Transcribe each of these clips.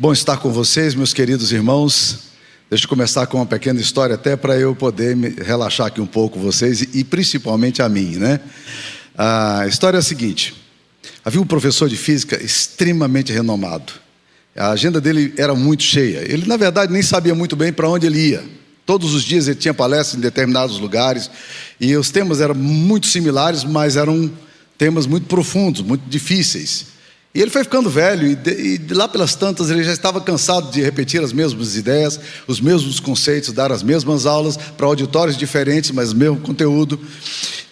Bom estar com vocês, meus queridos irmãos. Deixa eu começar com uma pequena história, até para eu poder relaxar aqui um pouco vocês e principalmente a mim, né? A história é a seguinte: havia um professor de física extremamente renomado. A agenda dele era muito cheia. Ele, na verdade, nem sabia muito bem para onde ele ia. Todos os dias ele tinha palestras em determinados lugares e os temas eram muito similares, mas eram temas muito profundos, muito difíceis. E ele foi ficando velho e lá pelas tantas ele já estava cansado de repetir as mesmas ideias, os mesmos conceitos, dar as mesmas aulas para auditórios diferentes, mas o mesmo conteúdo.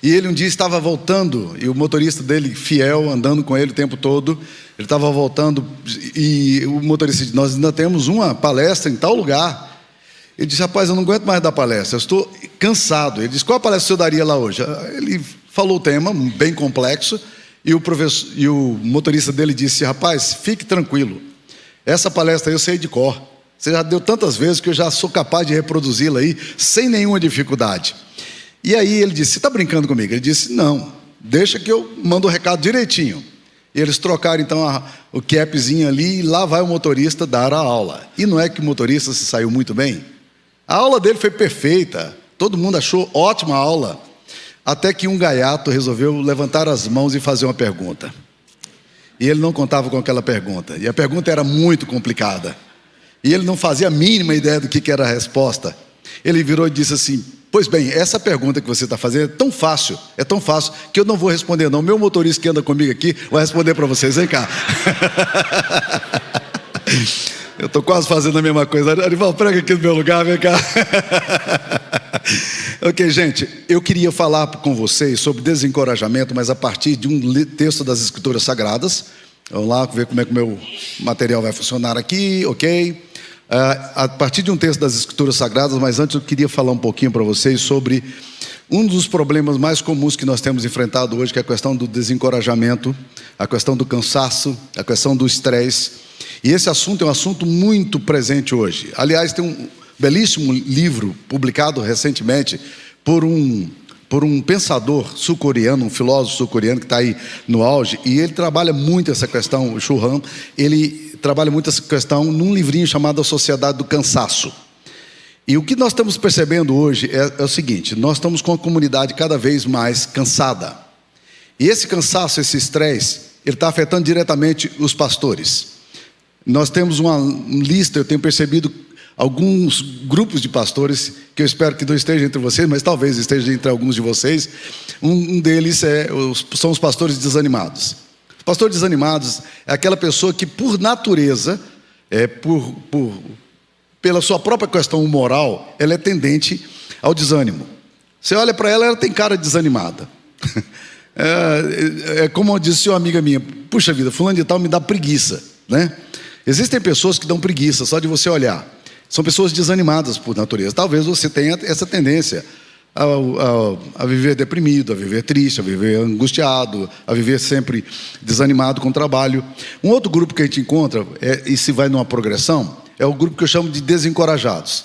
E ele um dia estava voltando, e o motorista dele, fiel, andando com ele o tempo todo, ele estava voltando e o motorista disse: nós ainda temos uma palestra em tal lugar. Ele disse: rapaz, eu não aguento mais dar palestra, eu estou cansado. Ele disse: qual a palestra o senhor daria lá hoje? Ele falou o tema, bem complexo. E o motorista dele disse: rapaz, fique tranquilo, essa palestra eu sei de cor. Você já deu tantas vezes que eu já sou capaz de reproduzi-la aí, sem nenhuma dificuldade. E aí ele disse: você está brincando comigo? Ele disse: não, deixa que eu mando o recado direitinho. E eles trocaram então o capzinho ali, e lá vai o motorista dar a aula. E não é que o motorista se saiu muito bem? A aula dele foi perfeita, todo mundo achou ótima a aula. Até que um gaiato resolveu levantar as mãos e fazer uma pergunta. E ele não contava com aquela pergunta. E a pergunta era muito complicada. E ele não fazia a mínima ideia do que era a resposta. Ele virou e disse assim: pois bem, essa pergunta que você está fazendo é tão fácil, que eu não vou responder não. Meu motorista que anda comigo aqui vai responder para vocês. Vem cá. Eu estou quase fazendo a mesma coisa. Arival, prega aqui no meu lugar, vem cá. Ok, gente, eu queria falar com vocês sobre desencorajamento, mas a partir de um texto das Escrituras Sagradas. Vamos lá ver como é que o meu material vai funcionar aqui, ok? A partir de um texto das Escrituras Sagradas, mas antes eu queria falar um pouquinho para vocês sobre um dos problemas mais comuns que nós temos enfrentado hoje, que é a questão do desencorajamento, a questão do cansaço, a questão do estresse. E esse assunto é um assunto muito presente hoje. Aliás, tem um belíssimo livro publicado recentemente por um pensador sul-coreano, um filósofo sul-coreano que está aí no auge, e ele trabalha muito essa questão, o Shu Han, ele trabalha muito essa questão num livrinho chamado A Sociedade do Cansaço. E o que nós estamos percebendo hoje é o seguinte: nós estamos com a comunidade cada vez mais cansada. E esse cansaço, esse estresse, ele está afetando diretamente os pastores. Nós temos uma lista, eu tenho percebido alguns grupos de pastores, que eu espero que não esteja entre vocês, mas talvez esteja entre alguns de vocês. Um deles são os pastores desanimados. Os pastores desanimados é aquela pessoa que, por natureza, pela sua própria questão moral, ela é tendente ao desânimo. Você olha para ela, ela tem cara de desanimada. Como disse uma amiga minha: puxa vida, fulano de tal me dá preguiça, né? Existem pessoas que dão preguiça só de você olhar. São pessoas desanimadas por natureza. Talvez você tenha essa tendência a viver deprimido, a viver triste, a viver angustiado, a viver sempre desanimado com o trabalho. Um outro grupo que a gente encontra, e se vai numa progressão, é o grupo que eu chamo de desencorajados.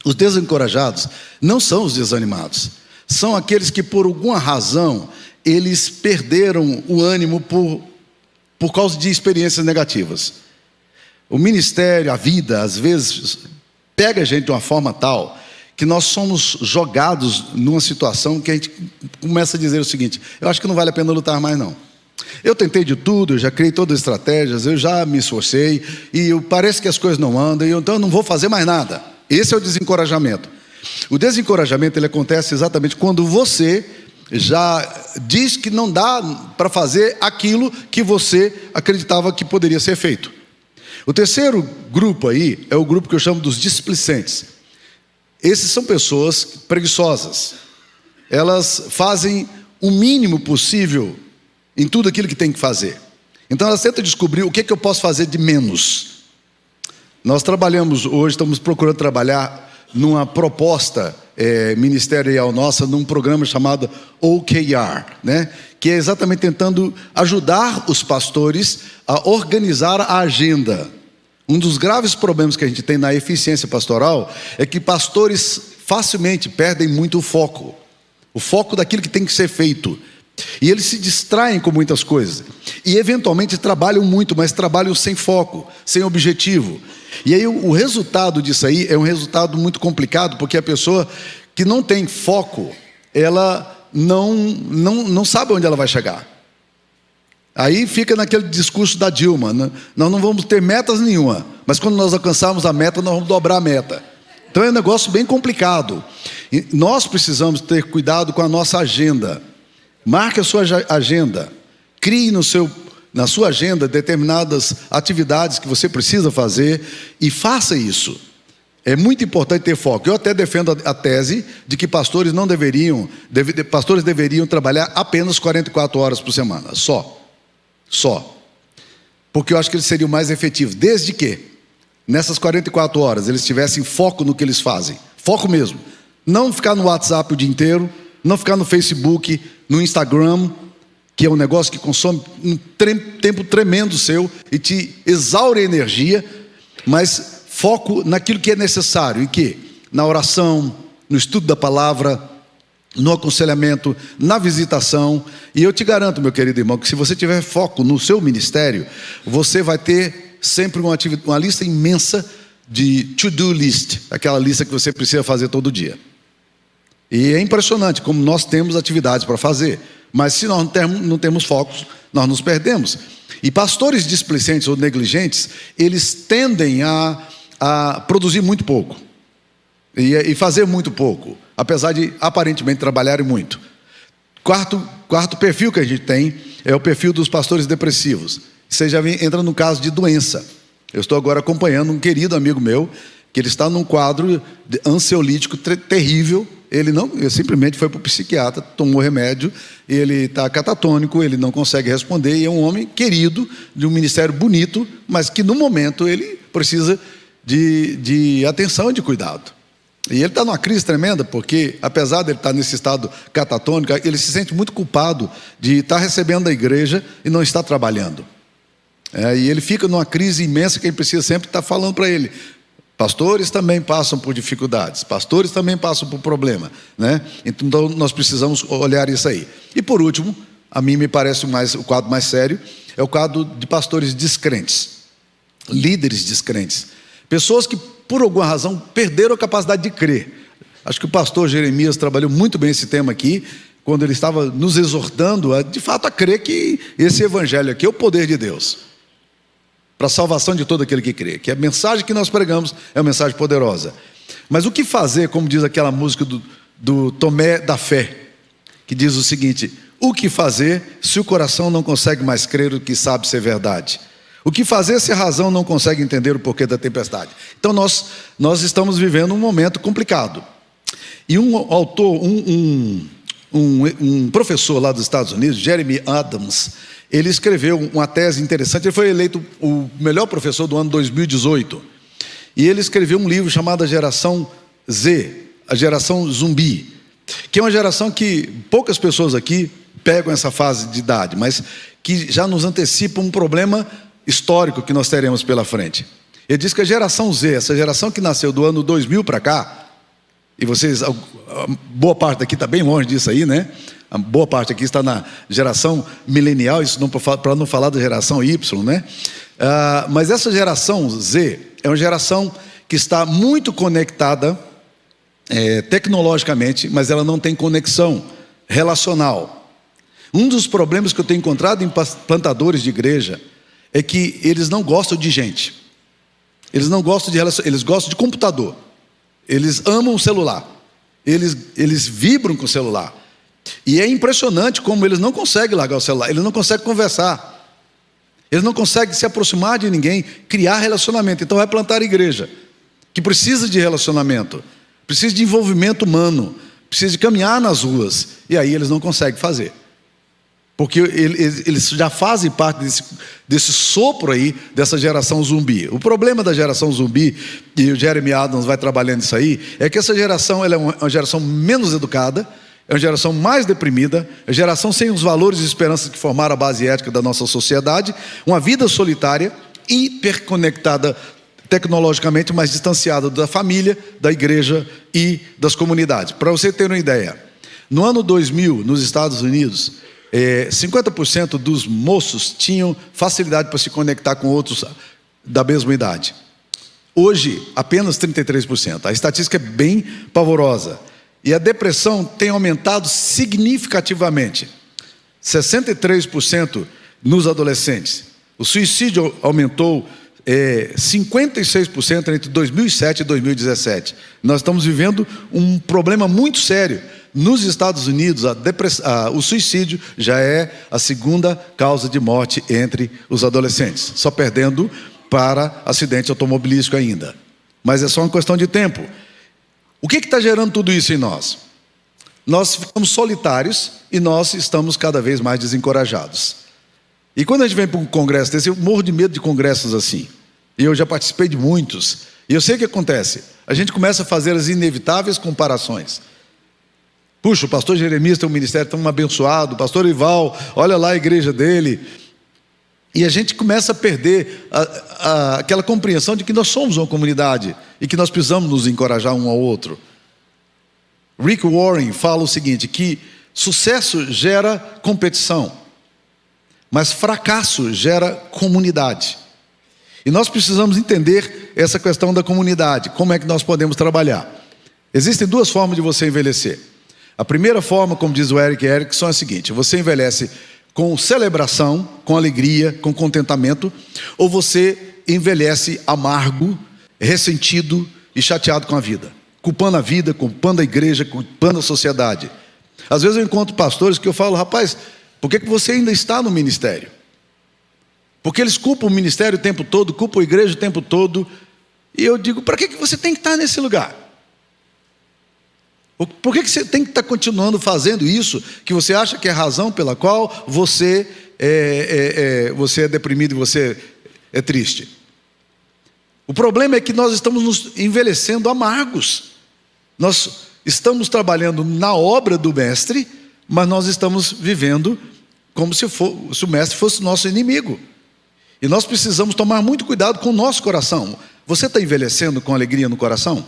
Os desencorajados não são os desanimados. São aqueles que, por alguma razão, eles perderam o ânimo por causa de experiências negativas. O ministério, a vida, às vezes, pega a gente de uma forma tal que nós somos jogados numa situação que a gente começa a dizer o seguinte: eu acho que não vale a pena lutar mais não. Eu tentei de tudo, eu já criei todas as estratégias, eu já me esforcei, e parece que as coisas não andam, então eu não vou fazer mais nada. Esse é o desencorajamento. O desencorajamento, ele acontece exatamente quando você já diz que não dá para fazer aquilo que você acreditava que poderia ser feito. O terceiro grupo aí é o grupo que eu chamo dos displicentes. Esses são pessoas preguiçosas. Elas fazem o mínimo possível em tudo aquilo que tem que fazer. Então elas tentam descobrir o que eu posso fazer de menos. Nós trabalhamos hoje, estamos procurando trabalhar numa proposta ministerial nossa, num programa chamado OKR, né? Que é exatamente tentando ajudar os pastores a organizar a agenda. Um dos graves problemas que a gente tem na eficiência pastoral é que pastores facilmente perdem muito o foco daquilo que tem que ser feito. E eles se distraem com muitas coisas. e eventualmente trabalham muito, mas trabalham sem foco, sem objetivo. E aí o resultado disso aí é um resultado muito complicado, porque a pessoa que não tem foco, ela não sabe onde ela vai chegar. Aí fica naquele discurso da Dilma, né? Nós não vamos ter metas nenhuma, mas quando nós alcançarmos a meta, nós vamos dobrar a meta. Então é um negócio bem complicado. E nós precisamos ter cuidado com a nossa agenda. Marque a sua agenda. Crie na sua agenda determinadas atividades que você precisa fazer e faça isso. É muito importante ter foco. Eu até defendo a tese de que pastores deveriam trabalhar apenas 44 horas por semana, só. Porque eu acho que eles seriam mais efetivos, desde que nessas 44 horas eles tivessem foco no que eles fazem. Foco mesmo. Não ficar no WhatsApp o dia inteiro, não ficar no Facebook, no Instagram, que é um negócio que consome um tempo tremendo seu e te exaure energia, mas foco naquilo que é necessário. Em quê? Na oração, no estudo da palavra, no aconselhamento, na visitação. E eu te garanto, meu querido irmão, que se você tiver foco no seu ministério, você vai ter sempre uma lista imensa de to-do list, aquela lista que você precisa fazer todo dia. E é impressionante como nós temos atividades para fazer, mas se nós não temos focos, nós nos perdemos. E pastores displicentes ou negligentes, eles tendem a produzir muito pouco e fazer muito pouco, apesar de aparentemente trabalharem muito. Quarto perfil que a gente tem é o perfil dos pastores depressivos. Você já entra no caso de doença. Eu estou agora acompanhando um querido amigo meu, que ele está num quadro ansiolítico terrível. Ele simplesmente foi para o psiquiatra, tomou remédio, ele está catatônico, ele não consegue responder, e é um homem querido, de um ministério bonito, mas que no momento ele precisa de atenção e de cuidado. E ele está numa crise tremenda, porque apesar de ele estar nesse estado catatônico, ele se sente muito culpado de estar recebendo da igreja e não estar trabalhando. E ele fica numa crise imensa que ele precisa sempre estar falando para ele. Pastores também passam por dificuldades, pastores também passam por problema, né? Então nós precisamos olhar isso aí. E por último, a mim me parece o quadro mais sério, é o quadro de pastores descrentes, líderes descrentes, pessoas que por alguma razão perderam a capacidade de crer. Acho que o pastor Jeremias trabalhou muito bem esse tema aqui, quando ele estava nos exortando de fato a crer que esse evangelho aqui é o poder de Deus para a salvação de todo aquele que crê, que a mensagem que nós pregamos é uma mensagem poderosa. Mas o que fazer, como diz aquela música do Tomé da Fé, que diz o seguinte: o que fazer se o coração não consegue mais crer o que sabe ser verdade? O que fazer se a razão não consegue entender o porquê da tempestade? Então nós estamos vivendo um momento complicado. E um autor, um professor lá dos Estados Unidos, Jeremy Adams, ele escreveu uma tese interessante. Ele foi eleito o melhor professor do ano 2018. E ele escreveu um livro chamado A Geração Z, a Geração Zumbi, que é uma geração que poucas pessoas aqui pegam essa fase de idade, mas que já nos antecipa um problema histórico que nós teremos pela frente. Ele diz que a geração Z, essa geração que nasceu do ano 2000 para cá, e vocês, a boa parte daqui está bem longe disso aí, né? A boa parte aqui está na geração milenial, isso para não falar da geração Y, né? Mas essa geração Z é uma geração que está muito conectada tecnologicamente, mas ela não tem conexão relacional. Um dos problemas que eu tenho encontrado em plantadores de igreja é que eles não gostam de gente. Eles não gostam de relação, eles gostam de computador. Eles amam o celular. Eles vibram com o celular. E é impressionante como eles não conseguem largar o celular, eles não conseguem conversar, eles não conseguem se aproximar de ninguém, criar relacionamento. Então vai plantar igreja, que precisa de relacionamento, precisa de envolvimento humano, precisa de caminhar nas ruas, e aí eles não conseguem fazer, porque eles já fazem parte desse sopro aí, dessa geração zumbi. O problema da geração zumbi, e o Jeremy Adams vai trabalhando isso aí, é que essa geração ela é uma geração menos educada, é uma geração mais deprimida, é uma geração sem os valores e esperanças que formaram a base ética da nossa sociedade, uma vida solitária, hiperconectada tecnologicamente, mas distanciada da família, da igreja e das comunidades. Para você ter uma ideia, no ano 2000, nos Estados Unidos, 50% dos moços tinham facilidade para se conectar com outros da mesma idade. Hoje, apenas 33%. A estatística é bem pavorosa. E a depressão tem aumentado significativamente. 63% nos adolescentes. O suicídio aumentou 56% entre 2007 e 2017. Nós estamos vivendo um problema muito sério. Nos Estados Unidos, o suicídio já é a segunda causa de morte entre os adolescentes, só perdendo para acidente automobilístico ainda. Mas é só uma questão de tempo. O que está gerando tudo isso em nós? Nós ficamos solitários e nós estamos cada vez mais desencorajados. E quando a gente vem para um congresso desse, eu morro de medo de congressos assim. E eu já participei de muitos. E eu sei o que acontece. A gente começa a fazer as inevitáveis comparações. Puxa, o pastor Jeremias tem um ministério tão abençoado, o pastor Ival, olha lá a igreja dele. E a gente começa a perder aquela compreensão de que nós somos uma comunidade e que nós precisamos nos encorajar um ao outro. Rick Warren fala o seguinte, que sucesso gera competição, mas fracasso gera comunidade. E nós precisamos entender essa questão da comunidade, como é que nós podemos trabalhar. Existem duas formas de você envelhecer. A primeira forma, como diz o Eric Erickson, é a seguinte: você envelhece com celebração, com alegria, com contentamento, ou você envelhece amargo, ressentido e chateado com a vida, culpando a vida, culpando a igreja, culpando a sociedade. Às vezes eu encontro pastores que eu falo, rapaz, por que você ainda está no ministério? Porque eles culpam o ministério o tempo todo, culpam a igreja o tempo todo, e eu digo, para que você tem que estar nesse lugar? Por que você tem que estar continuando fazendo isso, que você acha que é a razão pela qual você é deprimido e você é triste? O problema é que nós estamos nos envelhecendo amargos. Nós estamos trabalhando na obra do mestre, mas nós estamos vivendo como se o mestre fosse nosso inimigo. E nós precisamos tomar muito cuidado com o nosso coração. Você está envelhecendo com alegria no coração?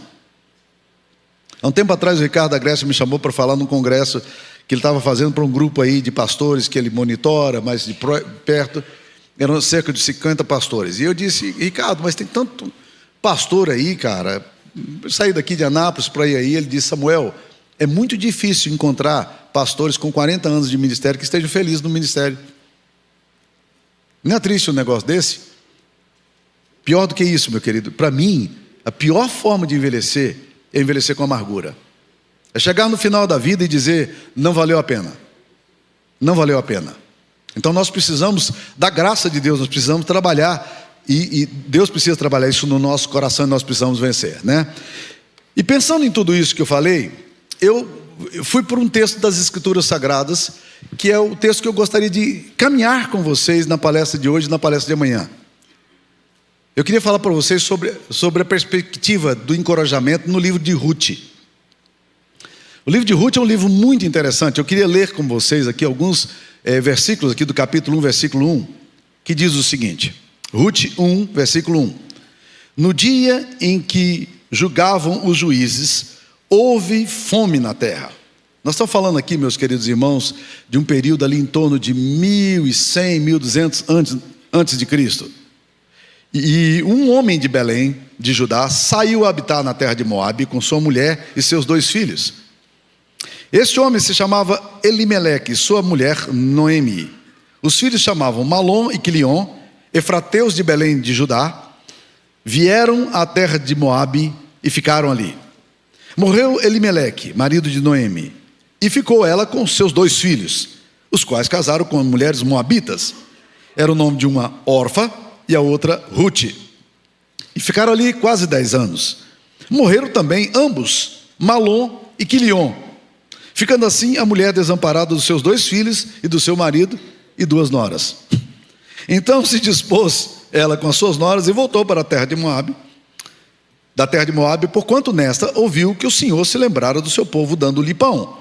Há um tempo atrás o Ricardo da Grécia me chamou para falar num congresso que ele estava fazendo para um grupo aí de pastores que ele monitora, mas de perto, eram cerca de 50 pastores. E eu disse, Ricardo, mas tem tanto pastor aí, cara. Eu saí daqui de Anápolis para ir aí, ele disse, Samuel, é muito difícil encontrar pastores com 40 anos de ministério que estejam felizes no ministério. Não é triste um negócio desse? Pior do que isso, meu querido. Para mim, a pior forma de envelhecer é envelhecer com amargura. É chegar no final da vida e dizer, não valeu a pena. Não valeu a pena. Então nós precisamos da graça de Deus, nós precisamos trabalhar, e Deus precisa trabalhar isso no nosso coração e nós precisamos vencer, né? E pensando em tudo isso que eu falei, eu fui por um texto das Escrituras Sagradas, que é o texto que eu gostaria de caminhar com vocês na palestra de hoje e na palestra de amanhã. Eu queria falar para vocês sobre a perspectiva do encorajamento no livro de Ruth. O livro de Ruth é um livro muito interessante. Eu queria ler com vocês aqui alguns versículos aqui do capítulo 1, versículo 1, que diz o seguinte, Ruth 1, versículo 1. No dia em que julgavam os juízes, houve fome na terra. Nós estamos falando aqui, meus queridos irmãos, de um período ali em torno de 1100, 1200 antes de Cristo. E um homem de Belém, de Judá, saiu a habitar na terra de Moabe com sua mulher e seus 2 filhos. Este homem se chamava Elimeleque, sua mulher Noemi. Os filhos chamavam Malom e Quilion, efrateus de Belém de Judá, vieram à terra de Moabe e ficaram ali. Morreu Elimeleque, marido de Noemi, e ficou ela com seus 2 filhos, os quais casaram com mulheres moabitas. Era o nome de uma Orfa e a outra Ruth. E ficaram ali quase 10 anos. Morreram também ambos, Malom e Quilion, ficando assim a mulher desamparada dos seus 2 filhos e do seu marido e 2 noras. Então se dispôs ela com as suas noras e voltou para a terra de Moabe, da terra de Moabe, porquanto nesta ouviu que o Senhor se lembrara do seu povo dando-lhe pão.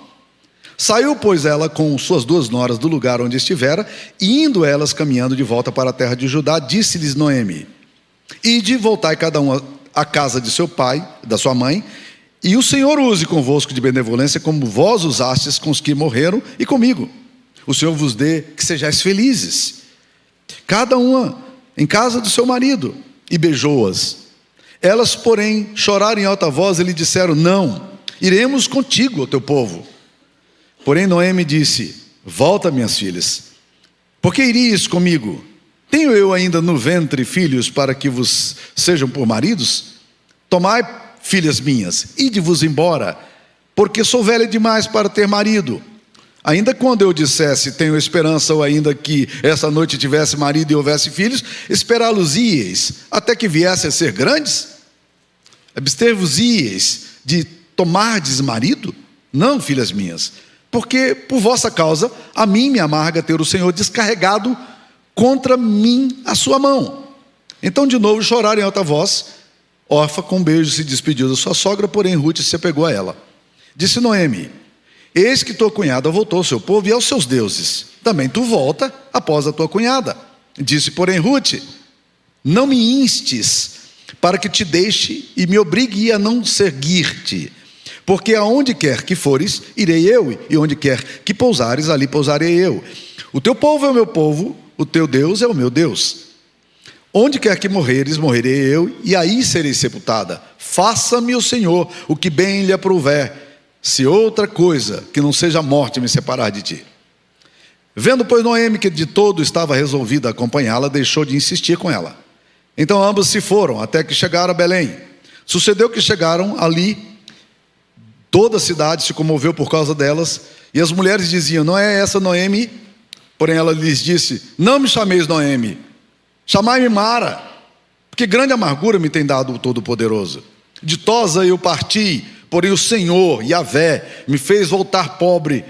Saiu, pois, ela com suas 2 noras do lugar onde estivera, e indo elas caminhando de volta para a terra de Judá, disse-lhes Noemi, ide, voltai cada um à casa de seu pai, da sua mãe, e o Senhor use convosco de benevolência, como vós usastes com os que morreram e comigo. o Senhor vos dê que sejais felizes, cada uma em casa do seu marido. E beijou-as. Elas, porém, choraram em alta voz e lhe disseram: não, iremos contigo ao teu povo. Porém Noemi disse: volta, minhas filhas, porque irias comigo? Tenho eu ainda no ventre filhos para que vos sejam por maridos? Tomai, filhas minhas, ide-vos embora, porque sou velha demais para ter marido. Ainda quando eu dissesse: tenho esperança, ou ainda que essa noite tivesse marido e houvesse filhos, esperá-los-íeis até que viessem a ser grandes? Abster-vos-íeis de tomardes marido? Não, filhas minhas, porque por vossa causa a mim me amarga ter o Senhor descarregado contra mim a sua mão. Então de novo choraram em alta voz. Orfa com um beijo se despediu da sua sogra, porém Rute se apegou a ela. Disse Noemi: eis que tua cunhada voltou ao seu povo e aos seus deuses. Também tu volta após a tua cunhada. Disse, porém, Rute: não me instes para que te deixe e me obrigue a não seguir-te, porque aonde quer que fores, irei eu, e onde quer que pousares, ali pousarei eu. O teu povo é o meu povo, o teu Deus é o meu Deus. Onde quer que morreres, morrerei eu, e aí serei sepultada. Faça-me o Senhor o que bem lhe aprouver, se outra coisa que não seja a morte me separar de ti. Vendo, pois, Noemi que de todo estava resolvida a acompanhá-la, deixou de insistir com ela. Então ambos se foram, até que chegaram a Belém. Sucedeu que chegaram ali, toda a cidade se comoveu por causa delas, e as mulheres diziam: não é essa Noemi? Porém ela lhes disse: não me chameis Noemi, chamai-me Mara, porque grande amargura me tem dado o Todo-Poderoso. Ditosa eu parti, porém o Senhor, Yahvé, me fez voltar pobre.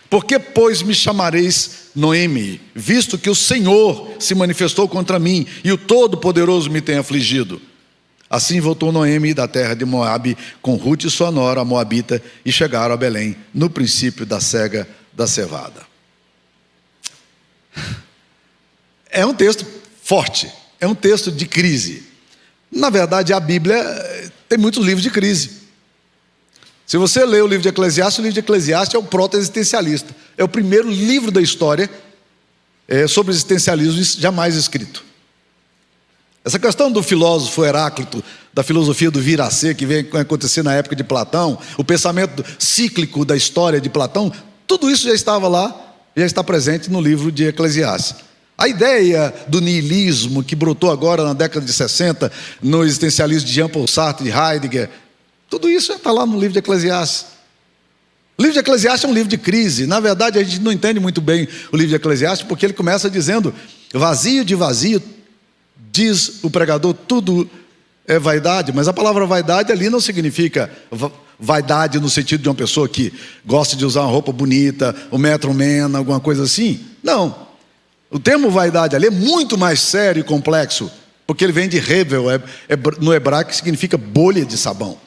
Por que, pois, me chamareis Noemi, visto que o Senhor se manifestou contra mim, e o Todo-Poderoso me tem afligido? Assim voltou Noemi da terra de Moabe, com Rute sua nora, a moabita, e chegaram a Belém, no princípio da cega da cevada. É um texto forte, é um texto de crise. Na verdade, a Bíblia tem muitos livros de crise. Se você lê o livro de Eclesiastes é o proto-existencialista. É o primeiro livro da história sobre existencialismo jamais escrito. Essa questão do filósofo Heráclito, da filosofia do vir a ser, que vem acontecer na época de Platão, o pensamento cíclico da história de Platão, tudo isso já estava lá, já está presente no livro de Eclesiastes. A ideia do niilismo, que brotou agora na década de 60, no existencialismo de Jean-Paul Sartre, de Heidegger, tudo isso já está lá no livro de Eclesiastes. O livro de Eclesiastes é um livro de crise. Na verdade, a gente não entende muito bem o livro de Eclesiastes, porque ele começa dizendo: vazio de vazio, diz o pregador, tudo é vaidade. Mas a palavra vaidade ali não significa vaidade no sentido de uma pessoa que gosta de usar uma roupa bonita, um metro mena, alguma coisa assim. Não. O termo vaidade ali é muito mais sério e complexo, porque ele vem de hevel, no hebraico, que significa bolha de sabão.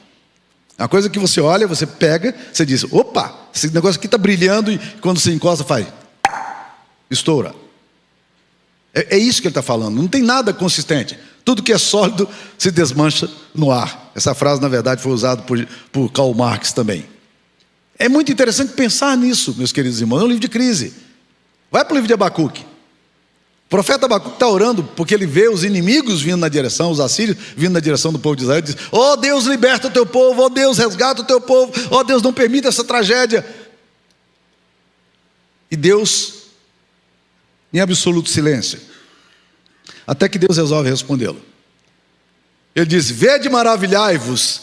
A coisa que você olha, você pega, você diz: opa, esse negócio aqui está brilhando, e quando você encosta faz, estoura. É isso que ele está falando. Não tem nada consistente. Tudo que é sólido se desmancha no ar. Essa frase, na verdade, foi usada por Karl Marx também. É muito interessante pensar nisso, meus queridos irmãos. É um livro de crise. Vai para o livro de Abacuque. O profeta Abacuque está orando porque ele vê os inimigos vindo na direção, os assírios vindo na direção do povo de Israel, e diz: ó Deus, liberta o teu povo, ó Deus, resgata o teu povo, ó Deus, não permita essa tragédia. E Deus, em absoluto silêncio, até que Deus resolve respondê-lo. Ele diz: vede, maravilhai-vos,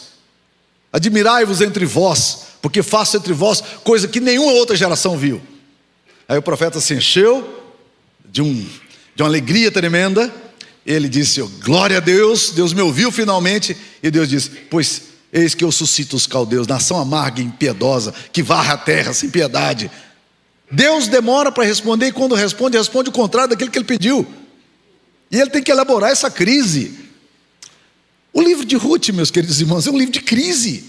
admirai-vos entre vós, porque faço entre vós coisa que nenhuma outra geração viu. Aí o profeta se encheu de uma alegria tremenda. Ele disse: glória a Deus, Deus me ouviu finalmente. E Deus disse: pois eis que eu suscito os caldeus, nação amarga e impiedosa, que varre a terra sem piedade. Deus demora para responder, e quando responde o contrário daquilo que ele pediu. E ele tem que elaborar essa crise. O livro de Rute, meus queridos irmãos, é um livro de crise.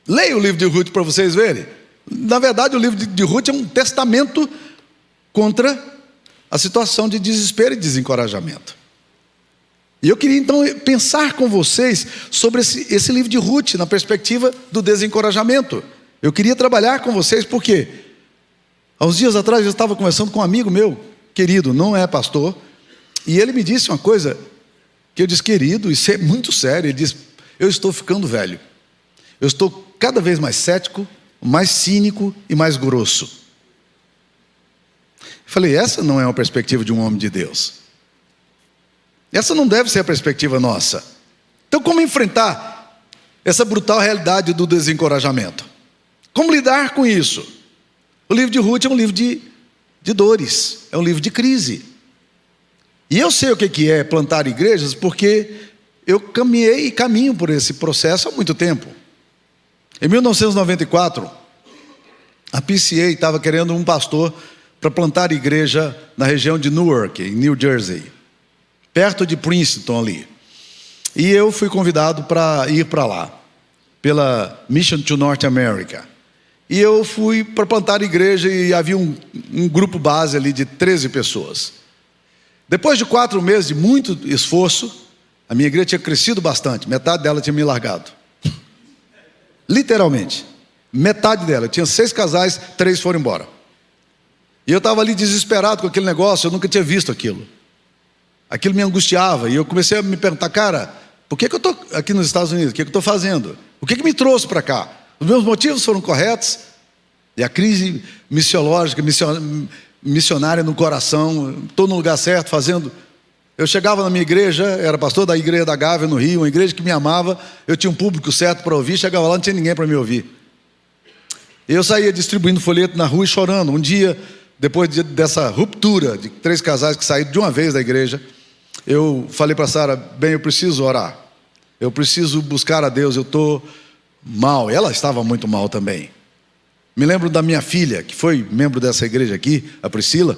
Leia o livro de Rute para vocês verem. Na verdade, o livro de Rute é um testamento contra a situação de desespero e desencorajamento. E eu queria então pensar com vocês sobre esse livro de Rute, na perspectiva do desencorajamento. Eu queria trabalhar com vocês porque Há uns dias atrás eu estava conversando com um amigo meu, querido, não é pastor, e ele me disse uma coisa que eu disse, querido, isso é muito sério. Ele disse, eu estou ficando velho. Eu estou cada vez mais cético, mais cínico e mais grosso. Eu falei, essa não é uma perspectiva de um homem de Deus. Essa não deve ser a perspectiva nossa. Então, como enfrentar essa brutal realidade do desencorajamento? Como lidar com isso? O livro de Ruth é um livro de dores, é um livro de crise. E eu sei o que é plantar igrejas, porque eu caminhei e caminho por esse processo há muito tempo. Em 1994, a PCA estava querendo um pastor para plantar igreja na região de Newark, em New Jersey, perto de Princeton ali. E eu fui convidado para ir para lá, pela Mission to North America. E eu fui para plantar igreja e havia um grupo base ali de 13 pessoas. Depois de 4 meses de muito esforço, a minha igreja tinha crescido bastante, metade dela tinha me largado. Literalmente, metade dela. Eu tinha 6 casais, 3 foram embora. E eu estava ali desesperado com aquele negócio, eu nunca tinha visto aquilo. Aquilo me angustiava, e eu comecei a me perguntar, cara, por que eu estou aqui nos Estados Unidos? O que eu estou fazendo? O que me trouxe para cá? Os meus motivos foram corretos? E a crise missiológica, missionária no coração, estou no lugar certo, fazendo. Eu chegava na minha igreja, era pastor da igreja da Gávea no Rio, uma igreja que me amava, eu tinha um público certo para ouvir, chegava lá, não tinha ninguém para me ouvir. Eu saía distribuindo folheto na rua e chorando. Um dia, depois dessa ruptura de 3 casais que saíram de uma vez da igreja, eu falei para Sara, bem, eu preciso orar, eu preciso buscar a Deus, eu estou mal. Ela estava muito mal também. Me lembro da minha filha, que foi membro dessa igreja aqui, a Priscila.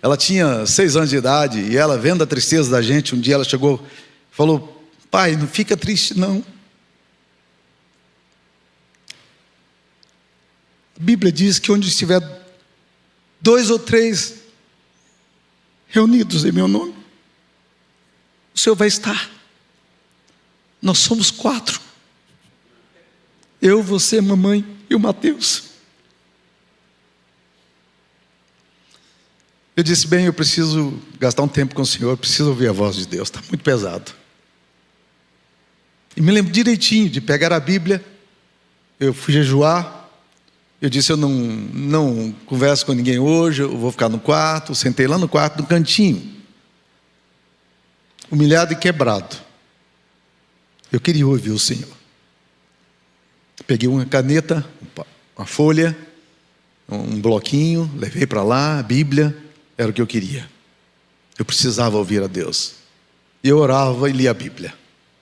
Ela tinha 6 anos de idade, e ela, vendo a tristeza da gente, um dia ela chegou e falou, pai, não fica triste não. A Bíblia diz que onde estiver 2 ou 3 reunidos em meu nome, o Senhor vai estar. Nós somos 4. Eu, você, mamãe e o Mateus. Eu disse, bem, eu preciso gastar um tempo com o Senhor, eu preciso ouvir a voz de Deus, está muito pesado. E me lembro direitinho de pegar a Bíblia, eu fui jejuar, eu disse, eu não converso com ninguém hoje, eu vou ficar no quarto, sentei lá no quarto, no cantinho, humilhado e quebrado. Eu queria ouvir o Senhor. Peguei uma caneta, uma folha, um bloquinho, levei para lá, a Bíblia, era o que eu queria. Eu precisava ouvir a Deus. Eu orava e lia a Bíblia.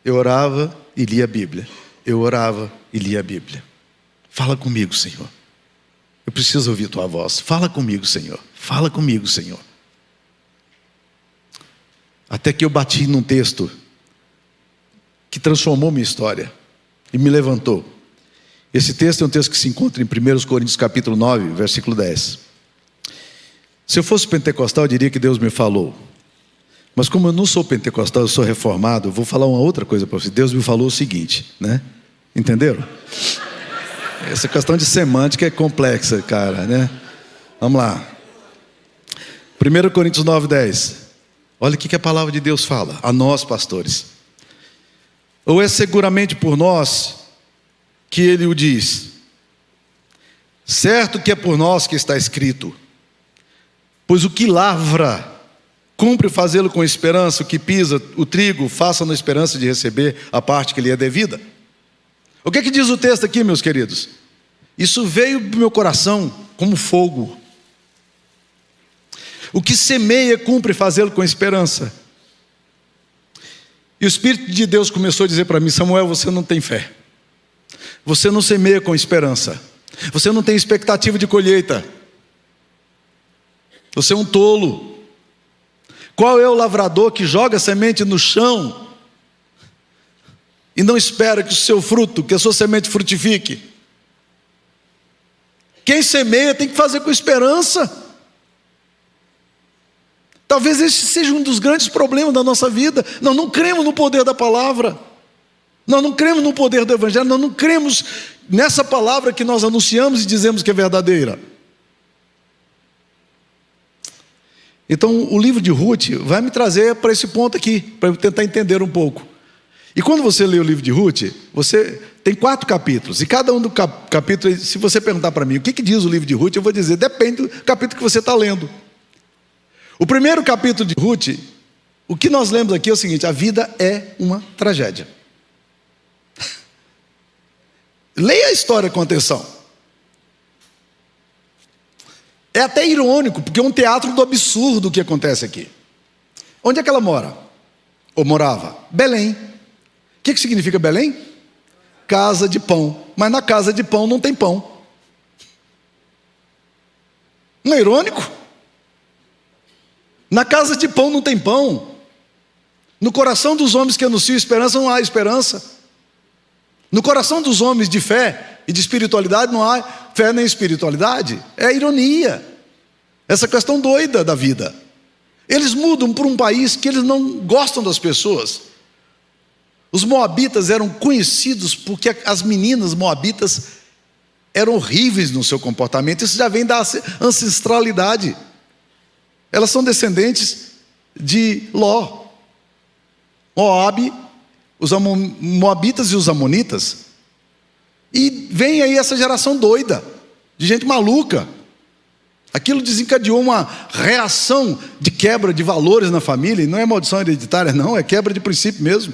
Eu orava e lia a Bíblia. Eu orava e lia a Bíblia. Fala comigo, Senhor. Eu preciso ouvir tua voz. Fala comigo, Senhor. Fala comigo, Senhor. Até que eu bati num texto que transformou minha história e me levantou. Esse texto é um texto que se encontra em 1 Coríntios capítulo 9, versículo 10. Se eu fosse pentecostal, eu diria que Deus me falou. Mas como eu não sou pentecostal, eu sou reformado, eu vou falar uma outra coisa para você. Deus me falou o seguinte, né? Entenderam? Essa questão de semântica é complexa, cara, né? Vamos lá. 1 Coríntios 9, 10. Olha o que a palavra de Deus fala a nós, pastores. Ou é seguramente por nós que ele o diz, certo que é por nós que está escrito, pois o que lavra, cumpre fazê-lo com esperança, o que pisa o trigo, faça na esperança de receber a parte que lhe é devida. O que diz o texto aqui, meus queridos? Isso veio do meu coração como fogo. O que semeia, cumpre fazê-lo com esperança. E o Espírito de Deus começou a dizer para mim, Samuel, você não tem fé. Você não semeia com esperança. Você não tem expectativa de colheita. Você é um tolo. Qual é o lavrador que joga a semente no chão e não espera que o seu fruto, que a sua semente frutifique? Quem semeia tem que fazer com esperança. Talvez esse seja um dos grandes problemas da nossa vida. Nós não cremos no poder da palavra. Nós não cremos no poder do Evangelho. Nós não cremos nessa palavra que nós anunciamos e dizemos que é verdadeira. Então, o livro de Ruth vai me trazer para esse ponto aqui, para eu tentar entender um pouco. E quando você lê o livro de Ruth, você tem 4 capítulos. E cada um do capítulo, se você perguntar para mim o que diz o livro de Ruth, eu vou dizer, depende do capítulo que você está lendo. O primeiro capítulo de Ruth, o que nós lemos aqui é o seguinte: a vida é uma tragédia. Leia a história com atenção. É até irônico, porque é um teatro do absurdo o que acontece aqui. Onde é que ela mora? Ou morava? Belém. O que significa Belém? Casa de pão. Mas na casa de pão não tem pão. Não é irônico? Na casa de pão não tem pão. No coração dos homens que anunciam esperança não há esperança. No coração dos homens de fé e de espiritualidade não há fé nem espiritualidade. É ironia. Essa questão doida da vida. Eles mudam para um país que eles não gostam das pessoas. Os moabitas eram conhecidos porque as meninas moabitas eram horríveis no seu comportamento. Isso já vem da ancestralidade. Elas são descendentes de Ló. Moabe, os moabitas e os amonitas. E vem aí essa geração doida, de gente maluca. Aquilo desencadeou uma reação de quebra de valores na família. E não é maldição hereditária, não, é quebra de princípio mesmo.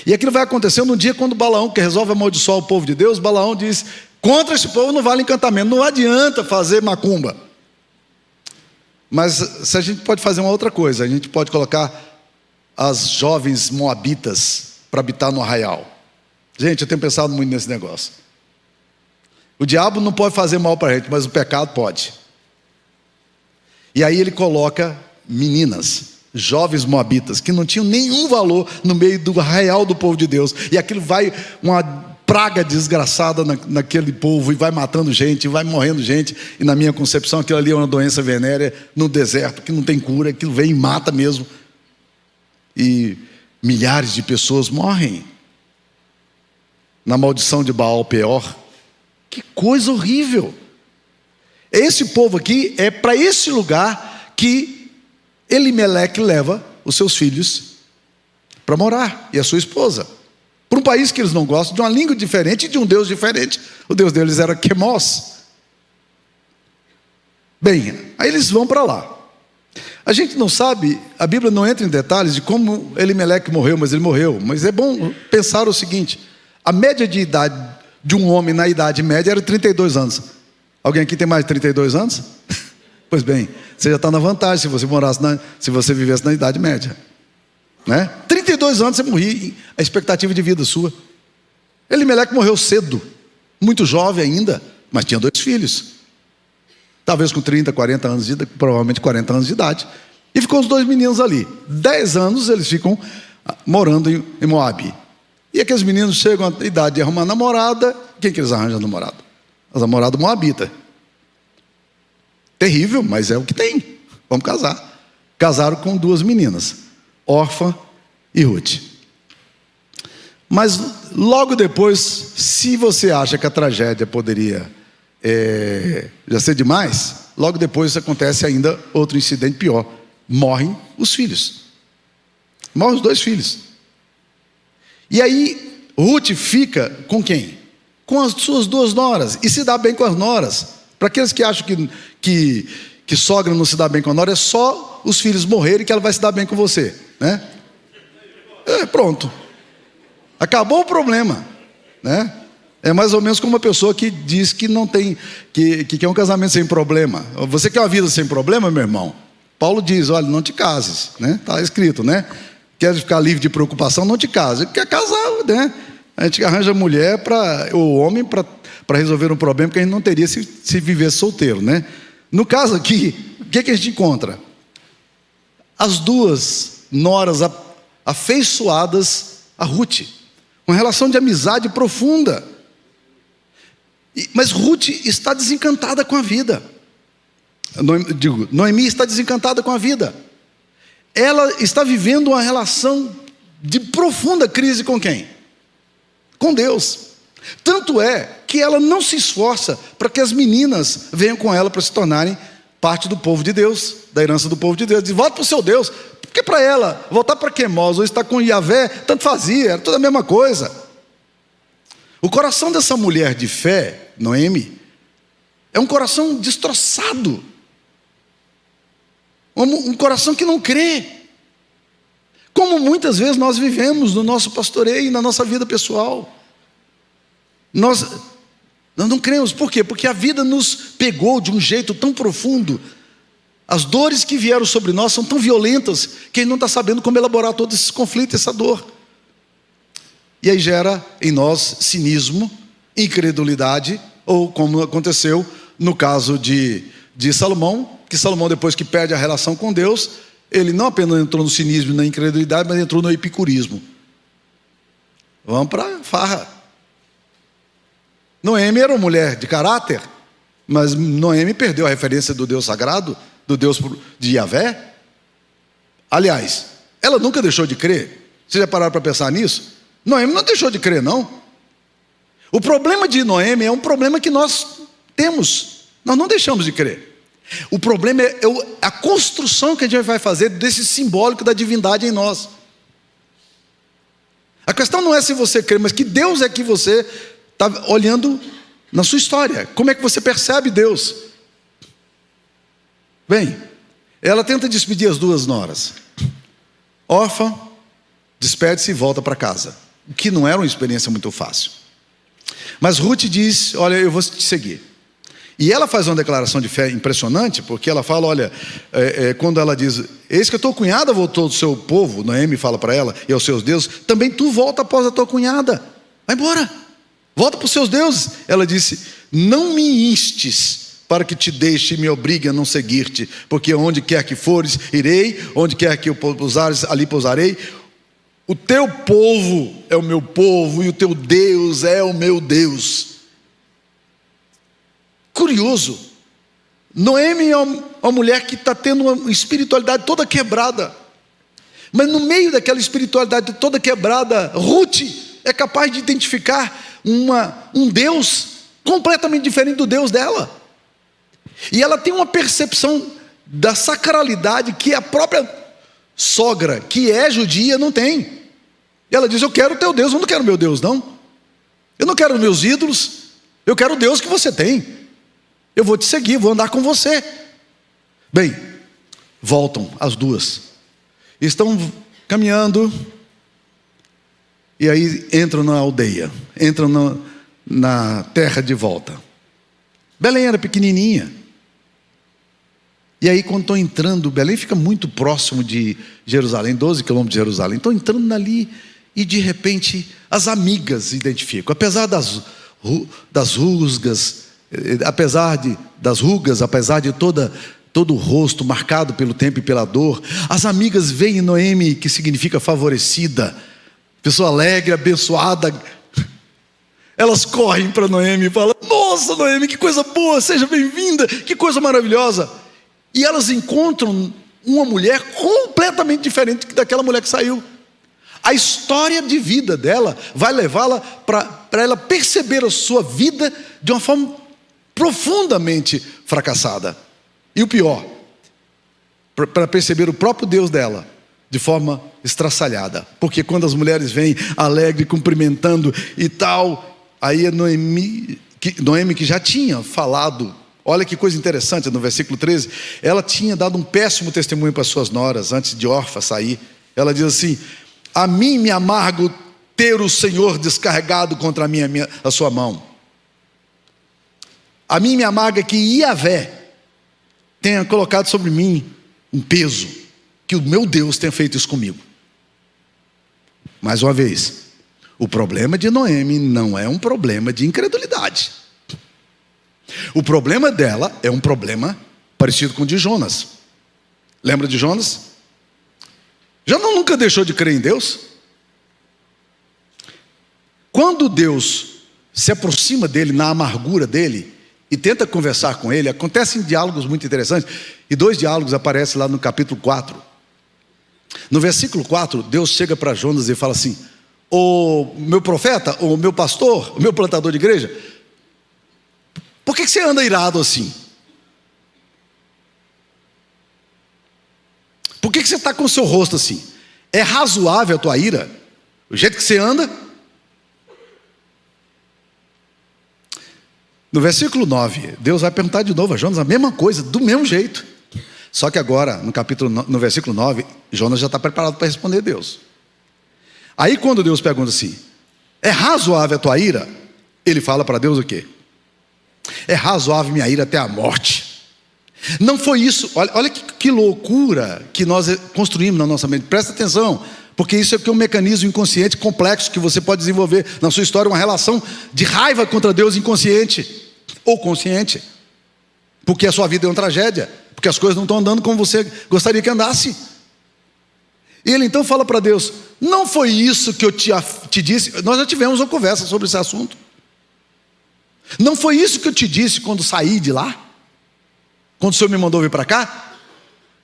E aquilo vai acontecer num dia quando Balaão, que resolve amaldiçoar o povo de Deus, Balaão diz: contra esse povo não vale encantamento, não adianta fazer macumba. Mas se a gente pode fazer uma outra coisa, a gente pode colocar as jovens moabitas para habitar no arraial. Gente, eu tenho pensado muito nesse negócio. O diabo não pode fazer mal para a gente, mas o pecado pode. E aí ele coloca meninas, jovens moabitas, que não tinham nenhum valor no meio do arraial do povo de Deus. E aquilo vai uma praga desgraçada naquele povo, e vai matando gente, e vai morrendo gente. E na minha concepção, aquilo ali é uma doença venérea no deserto, que não tem cura, aquilo vem e mata mesmo. E milhares de pessoas morrem na maldição de Baal Peor. Que coisa horrível. Esse povo aqui é para esse lugar que Elimeleque leva os seus filhos para morar, e a sua esposa, para um país que eles não gostam, de uma língua diferente e de um Deus diferente. O Deus deles era Quemos. Bem, aí eles vão para lá. A gente não sabe, a Bíblia não entra em detalhes de como Elimeleque morreu, mas ele morreu. Mas é bom pensar o seguinte: a média de idade de um homem na Idade Média era 32 anos. Alguém aqui tem mais de 32 anos? Pois bem, você já está na vantagem se você vivesse na Idade Média, né? 32 anos você morria, a expectativa de vida sua. Elimeleque morreu cedo, muito jovem ainda, mas tinha 2 filhos. Talvez com 30, 40 anos de idade, provavelmente 40 anos de idade. E ficou os 2 meninos ali. 10 anos eles ficam morando em Moabe. E aqueles meninos chegam à idade de arrumar namorada. Quem que eles arranjam namorada? As namoradas moabitas. Terrível, mas é o que tem. Vamos casar. Casaram com 2 meninas, Orfa e Ruth. Mas logo depois, se você acha que a tragédia poderia já ser demais, logo depois acontece ainda outro incidente pior. Morrem os filhos. Morrem os 2 filhos. E aí Ruth fica com quem? Com as suas 2 noras, e se dá bem com as noras. Para aqueles que acham que sogra não se dá bem com a nora, é só os filhos morrerem que ela vai se dar bem com você, né? Pronto, acabou o problema, né? É mais ou menos como uma pessoa que diz que não tem, que quer um casamento sem problema. Você quer uma vida sem problema, meu irmão? Paulo diz: olha, não te cases, né? Está escrito, né? Quer ficar livre de preocupação, não te case. Quer casar, né? A gente arranja mulher ou homem para resolver um problema que a gente não teria se vivesse solteiro, né? No caso aqui, o que a gente encontra? As 2 noras afeiçoadas a Ruth, uma relação de amizade profunda. Mas Ruth está desencantada com a vida. Noemi está desencantada com a vida. Ela está vivendo uma relação de profunda crise com quem? Com Deus. Tanto é que ela não se esforça para que as meninas venham com ela para se tornarem parte do povo de Deus, da herança do povo de Deus. Diz: volta para o seu Deus. Porque para ela, voltar para Quemós ou estar com Yavé, tanto fazia, era tudo a mesma coisa. O coração dessa mulher de fé, Noemi, é um coração destroçado. Um coração que não crê. Como muitas vezes nós vivemos no nosso pastoreio e na nossa vida pessoal. Nós não cremos. Por quê? Porque a vida nos pegou de um jeito tão profundo. As dores que vieram sobre nós são tão violentas que a gente não está sabendo como elaborar todo esse conflito, essa dor. E aí gera em nós cinismo, incredulidade, ou como aconteceu no caso de Salomão, que Salomão, depois que perde a relação com Deus, ele não apenas entrou no cinismo e na incredulidade, mas entrou no epicurismo. Vamos para a farra. Noemi era uma mulher de caráter, mas Noemi perdeu a referência do Deus sagrado, do Deus de Yavé. Aliás, ela nunca deixou de crer. Vocês já pararam para pensar nisso? Noemi não deixou de crer, não. O problema de Noemi é um problema que nós temos. Nós não deixamos de crer. O problema é a construção que a gente vai fazer desse simbólico da divindade em nós. A questão não é se você crê, mas que Deus é que você está olhando na sua história. Como é que você percebe Deus? Bem, ela tenta despedir as duas noras. Órfã, despede-se e volta para casa. O que não era uma experiência muito fácil. Mas Ruth diz: olha, eu vou te seguir. E ela faz uma declaração de fé impressionante, porque ela fala, olha, quando ela diz: eis que a tua cunhada voltou do seu povo, Noemi fala para ela, e aos seus deuses, também tu volta após a tua cunhada. Vai embora, volta para os seus deuses. Ela disse: não me instes para que te deixe e me obrigue a não seguir-te, porque onde quer que fores, irei, onde quer que eu pousares, ali pousarei. O teu povo é o meu povo, e o teu Deus é o meu Deus. Curioso, Noemi é uma mulher que está tendo uma espiritualidade toda quebrada, mas no meio daquela espiritualidade toda quebrada, Ruth é capaz de identificar um Deus completamente diferente do Deus dela, e ela tem uma percepção da sacralidade que a própria sogra, que é judia, não tem. E ela diz: eu quero o teu Deus, eu não quero o meu Deus, não. Eu não quero os meus ídolos, eu quero o Deus que você tem. Eu vou te seguir, vou andar com você. Bem, voltam as duas. Estão caminhando. E aí entram na aldeia. Entram na terra de volta. Belém era pequenininha. E aí quando estão entrando, Belém fica muito próximo de Jerusalém, 12 quilômetros de Jerusalém. Estão entrando ali e de repente as amigas se identificam. Apesar das rusgas, apesar de todo o rosto marcado pelo tempo e pela dor, as amigas veem Noemi, que significa favorecida, pessoa alegre, abençoada. Elas correm para Noemi e falam: nossa, Noemi, que coisa boa, seja bem-vinda, que coisa maravilhosa. E elas encontram uma mulher completamente diferente daquela mulher que saiu. A história de vida dela vai levá-la para ela perceber a sua vida de uma forma profundamente fracassada. E o pior, para perceber o próprio Deus dela de forma estraçalhada. Porque quando as mulheres vêm alegre, cumprimentando e tal, aí é Noemi que já tinha falado. Olha que coisa interessante, no versículo 13, ela tinha dado um péssimo testemunho para suas noras, antes de Orfa sair. Ela diz assim: a mim me amargo ter o Senhor descarregado contra mim a sua mão. A mim me amarga que Yavé tenha colocado sobre mim um peso, que o meu Deus tenha feito isso comigo. Mais uma vez, o problema de Noemi não é um problema de incredulidade. O problema dela é um problema parecido com o de Jonas. Lembra de Jonas? Jonas nunca deixou de crer em Deus. Quando Deus se aproxima dele na amargura dele e tenta conversar com ele, acontecem diálogos muito interessantes. E 2 diálogos aparecem lá no capítulo 4. No versículo 4, Deus chega para Jonas e fala assim: o meu profeta, o meu pastor, o meu plantador de igreja, por que você anda irado assim? Por que você está com o seu rosto assim? É razoável a tua ira? O jeito que você anda? No versículo 9, Deus vai perguntar de novo a Jonas a mesma coisa, do mesmo jeito. Só que agora, no versículo 9, Jonas já está preparado para responder a Deus. Aí quando Deus pergunta assim, é razoável a tua ira? Ele fala para Deus o quê? É razoável minha ira até a morte. Não foi isso, olha que loucura que nós construímos na nossa mente. Presta atenção, porque isso é um mecanismo inconsciente complexo que você pode desenvolver na sua história, uma relação de raiva contra Deus inconsciente ou consciente, porque a sua vida é uma tragédia, porque as coisas não estão andando como você gostaria que andasse. E ele então fala para Deus, não foi isso que eu te disse? Nós já tivemos uma conversa sobre esse assunto. Não foi isso que eu te disse quando saí de lá? Quando o Senhor me mandou vir para cá?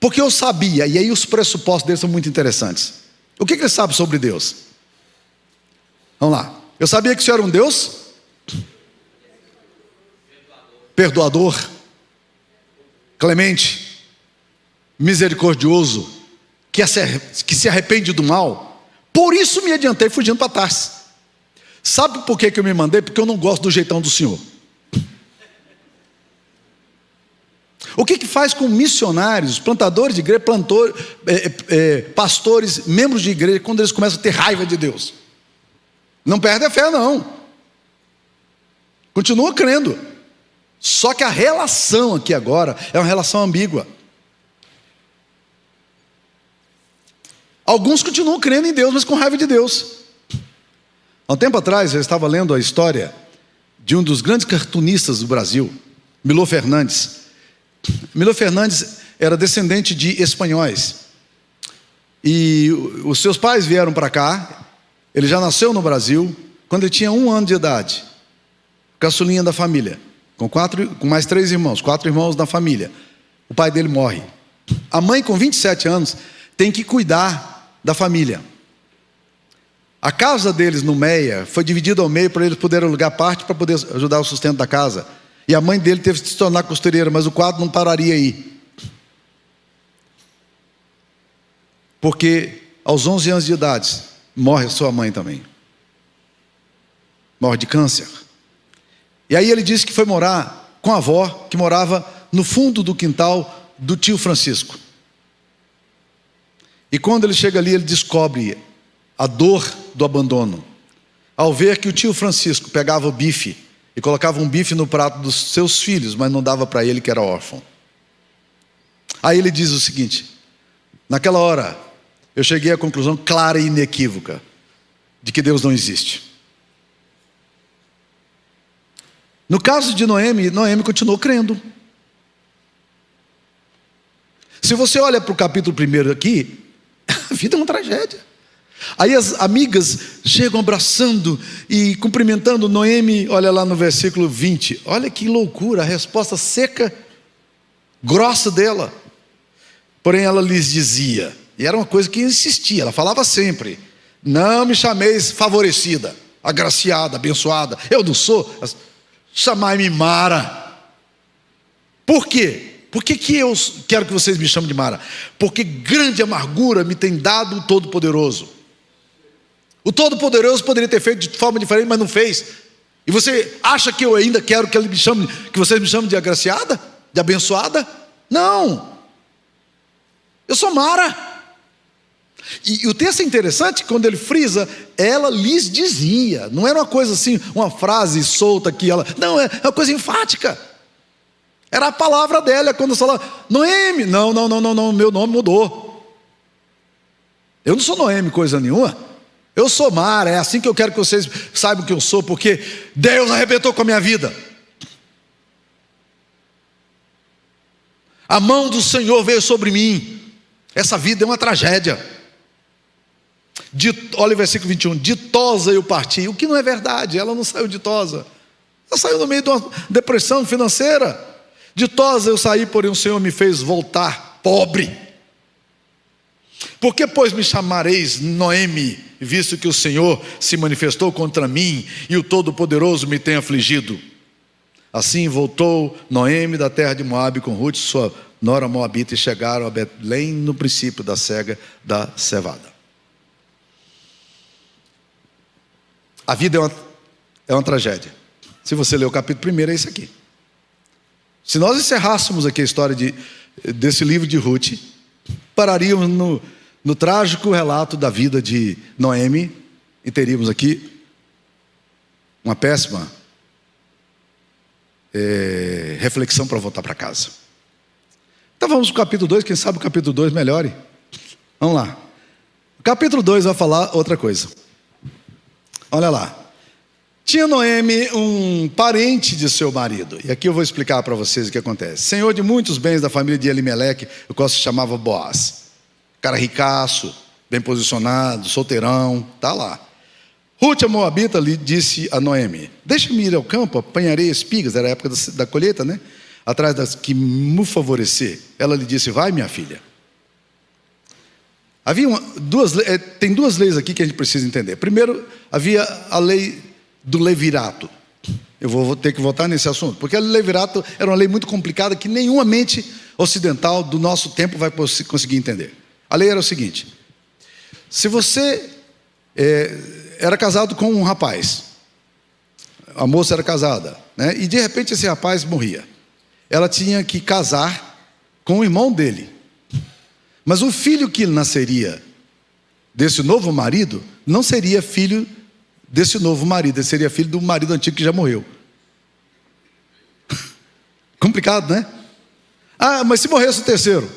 Porque eu sabia, e aí os pressupostos dele são muito interessantes. O que ele sabe sobre Deus? Vamos lá. Eu sabia que o Senhor era um Deus perdoador, clemente, misericordioso, que se arrepende do mal. Por isso me adiantei fugindo para Tarsis. Sabe por que eu me mandei? Porque eu não gosto do jeitão do Senhor. O que faz com missionários, plantadores de igreja, pastores, membros de igreja, quando eles começam a ter raiva de Deus? Não perde a fé, não. Continua crendo. Só que a relação aqui agora é uma relação ambígua. Alguns continuam crendo em Deus, mas com raiva de Deus. Há um tempo atrás eu estava lendo a história de um dos grandes cartunistas do Brasil, Milor Fernandes. Milor Fernandes era descendente de espanhóis. E os seus pais vieram para cá. Ele já nasceu no Brasil quando ele tinha 1 ano de idade. Caçulinha da família. Com mais 3 irmãos, 4 irmãos da família. O pai dele morre. A mãe, com 27 anos, tem que cuidar da família. A casa deles no Meia foi dividida ao meio para eles poderem alugar parte para poder ajudar o sustento da casa. E a mãe dele teve que se tornar costureira, mas o quadro não pararia aí. Porque aos 11 anos de idade, morre sua mãe também. Morre de câncer. E aí ele disse que foi morar com a avó, que morava no fundo do quintal do tio Francisco. E quando ele chega ali, ele descobre a dor do abandono, ao ver que o tio Francisco pegava o bife e colocava um bife no prato dos seus filhos, mas não dava para ele, que era órfão. Aí ele diz o seguinte: naquela hora eu cheguei à conclusão clara e inequívoca de que Deus não existe. No caso de Noemi continuou crendo. Se você olha para o capítulo 1 aqui, a vida é uma tragédia. Aí as amigas chegam abraçando e cumprimentando Noemi. Olha lá no versículo 20. Olha que loucura, a resposta seca, grossa dela. Porém ela lhes dizia, e era uma coisa que insistia, ela falava sempre: não me chameis favorecida, agraciada, abençoada. Eu não sou. Chamai-me Mara. Por quê? Por que eu quero que vocês me chamem de Mara? Porque grande amargura me tem dado o Todo-Poderoso. O Todo-Poderoso poderia ter feito de forma diferente, mas não fez. E você acha que eu ainda quero que vocês me chamem de agraciada? De abençoada? Não. Eu sou Mara. E o texto é interessante, quando ele frisa, ela lhes dizia. Não era uma coisa assim, uma frase solta que ela... Não, é uma coisa enfática. Era a palavra dela, quando ela fala, Noemi. Não, meu nome mudou. Eu não sou Noemi coisa nenhuma. Eu sou Mara, é assim que eu quero que vocês saibam que eu sou, porque Deus arrebentou com a minha vida. A mão do Senhor veio sobre mim. Essa vida é uma tragédia. Olha o versículo 21. Ditosa eu parti. O que não é verdade, ela não saiu ditosa. Ela saiu no meio de uma depressão financeira. Ditosa eu saí, porém o Senhor me fez voltar pobre. Por que, pois, me chamareis Noemi, visto que o Senhor se manifestou contra mim e o Todo-Poderoso me tem afligido? Assim voltou Noemi da terra de Moabe com Ruth, sua nora moabita, e chegaram a Belém no princípio da cega da cevada. A vida é uma tragédia. Se você ler o capítulo 1, é isso aqui. Se nós encerrássemos aqui a história desse livro de Ruth, pararíamos no trágico relato da vida de Noemi, e teríamos aqui uma péssima reflexão para voltar para casa. Então vamos para o capítulo 2, quem sabe o capítulo 2 melhore. Vamos lá. O capítulo 2 vai falar outra coisa. Olha lá. Tinha Noemi um parente de seu marido, e aqui eu vou explicar para vocês o que acontece. Senhor de muitos bens da família de Elimeleque, o qual se chamava Boaz. Cara ricaço, bem posicionado, solteirão, tá lá. Ruth, a moabita, lhe disse a Noemi: deixa-me ir ao campo, apanharei espigas. Era a época da colheita, né? Atrás das que me favorecer. Ela lhe disse: vai, minha filha. Havia tem duas leis aqui que a gente precisa entender. Primeiro, havia a lei do levirato. Eu vou ter que voltar nesse assunto, porque o levirato era uma lei muito complicada que nenhuma mente ocidental do nosso tempo vai conseguir entender. A lei era o seguinte: se você era casado com um rapaz, a moça era casada, né? E de repente esse rapaz morria, ela tinha que casar com o irmão dele. Mas o filho que nasceria desse novo marido não seria filho desse novo marido, ele seria filho do marido antigo que já morreu. Complicado, né? Ah, mas se morresse o terceiro,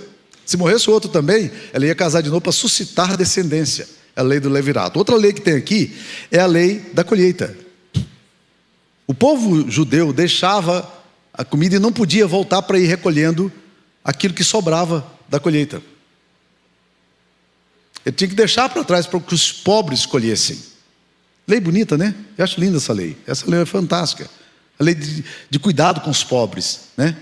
se morresse o outro também, ela ia casar de novo para suscitar descendência. É a lei do levirato. Outra lei que tem aqui é a lei da colheita. O povo judeu deixava a comida e não podia voltar para ir recolhendo aquilo que sobrava da colheita. Ele tinha que deixar para trás para que os pobres colhessem. Lei bonita, né? Eu acho linda essa lei. Essa lei é fantástica. A lei de cuidado com os pobres, né?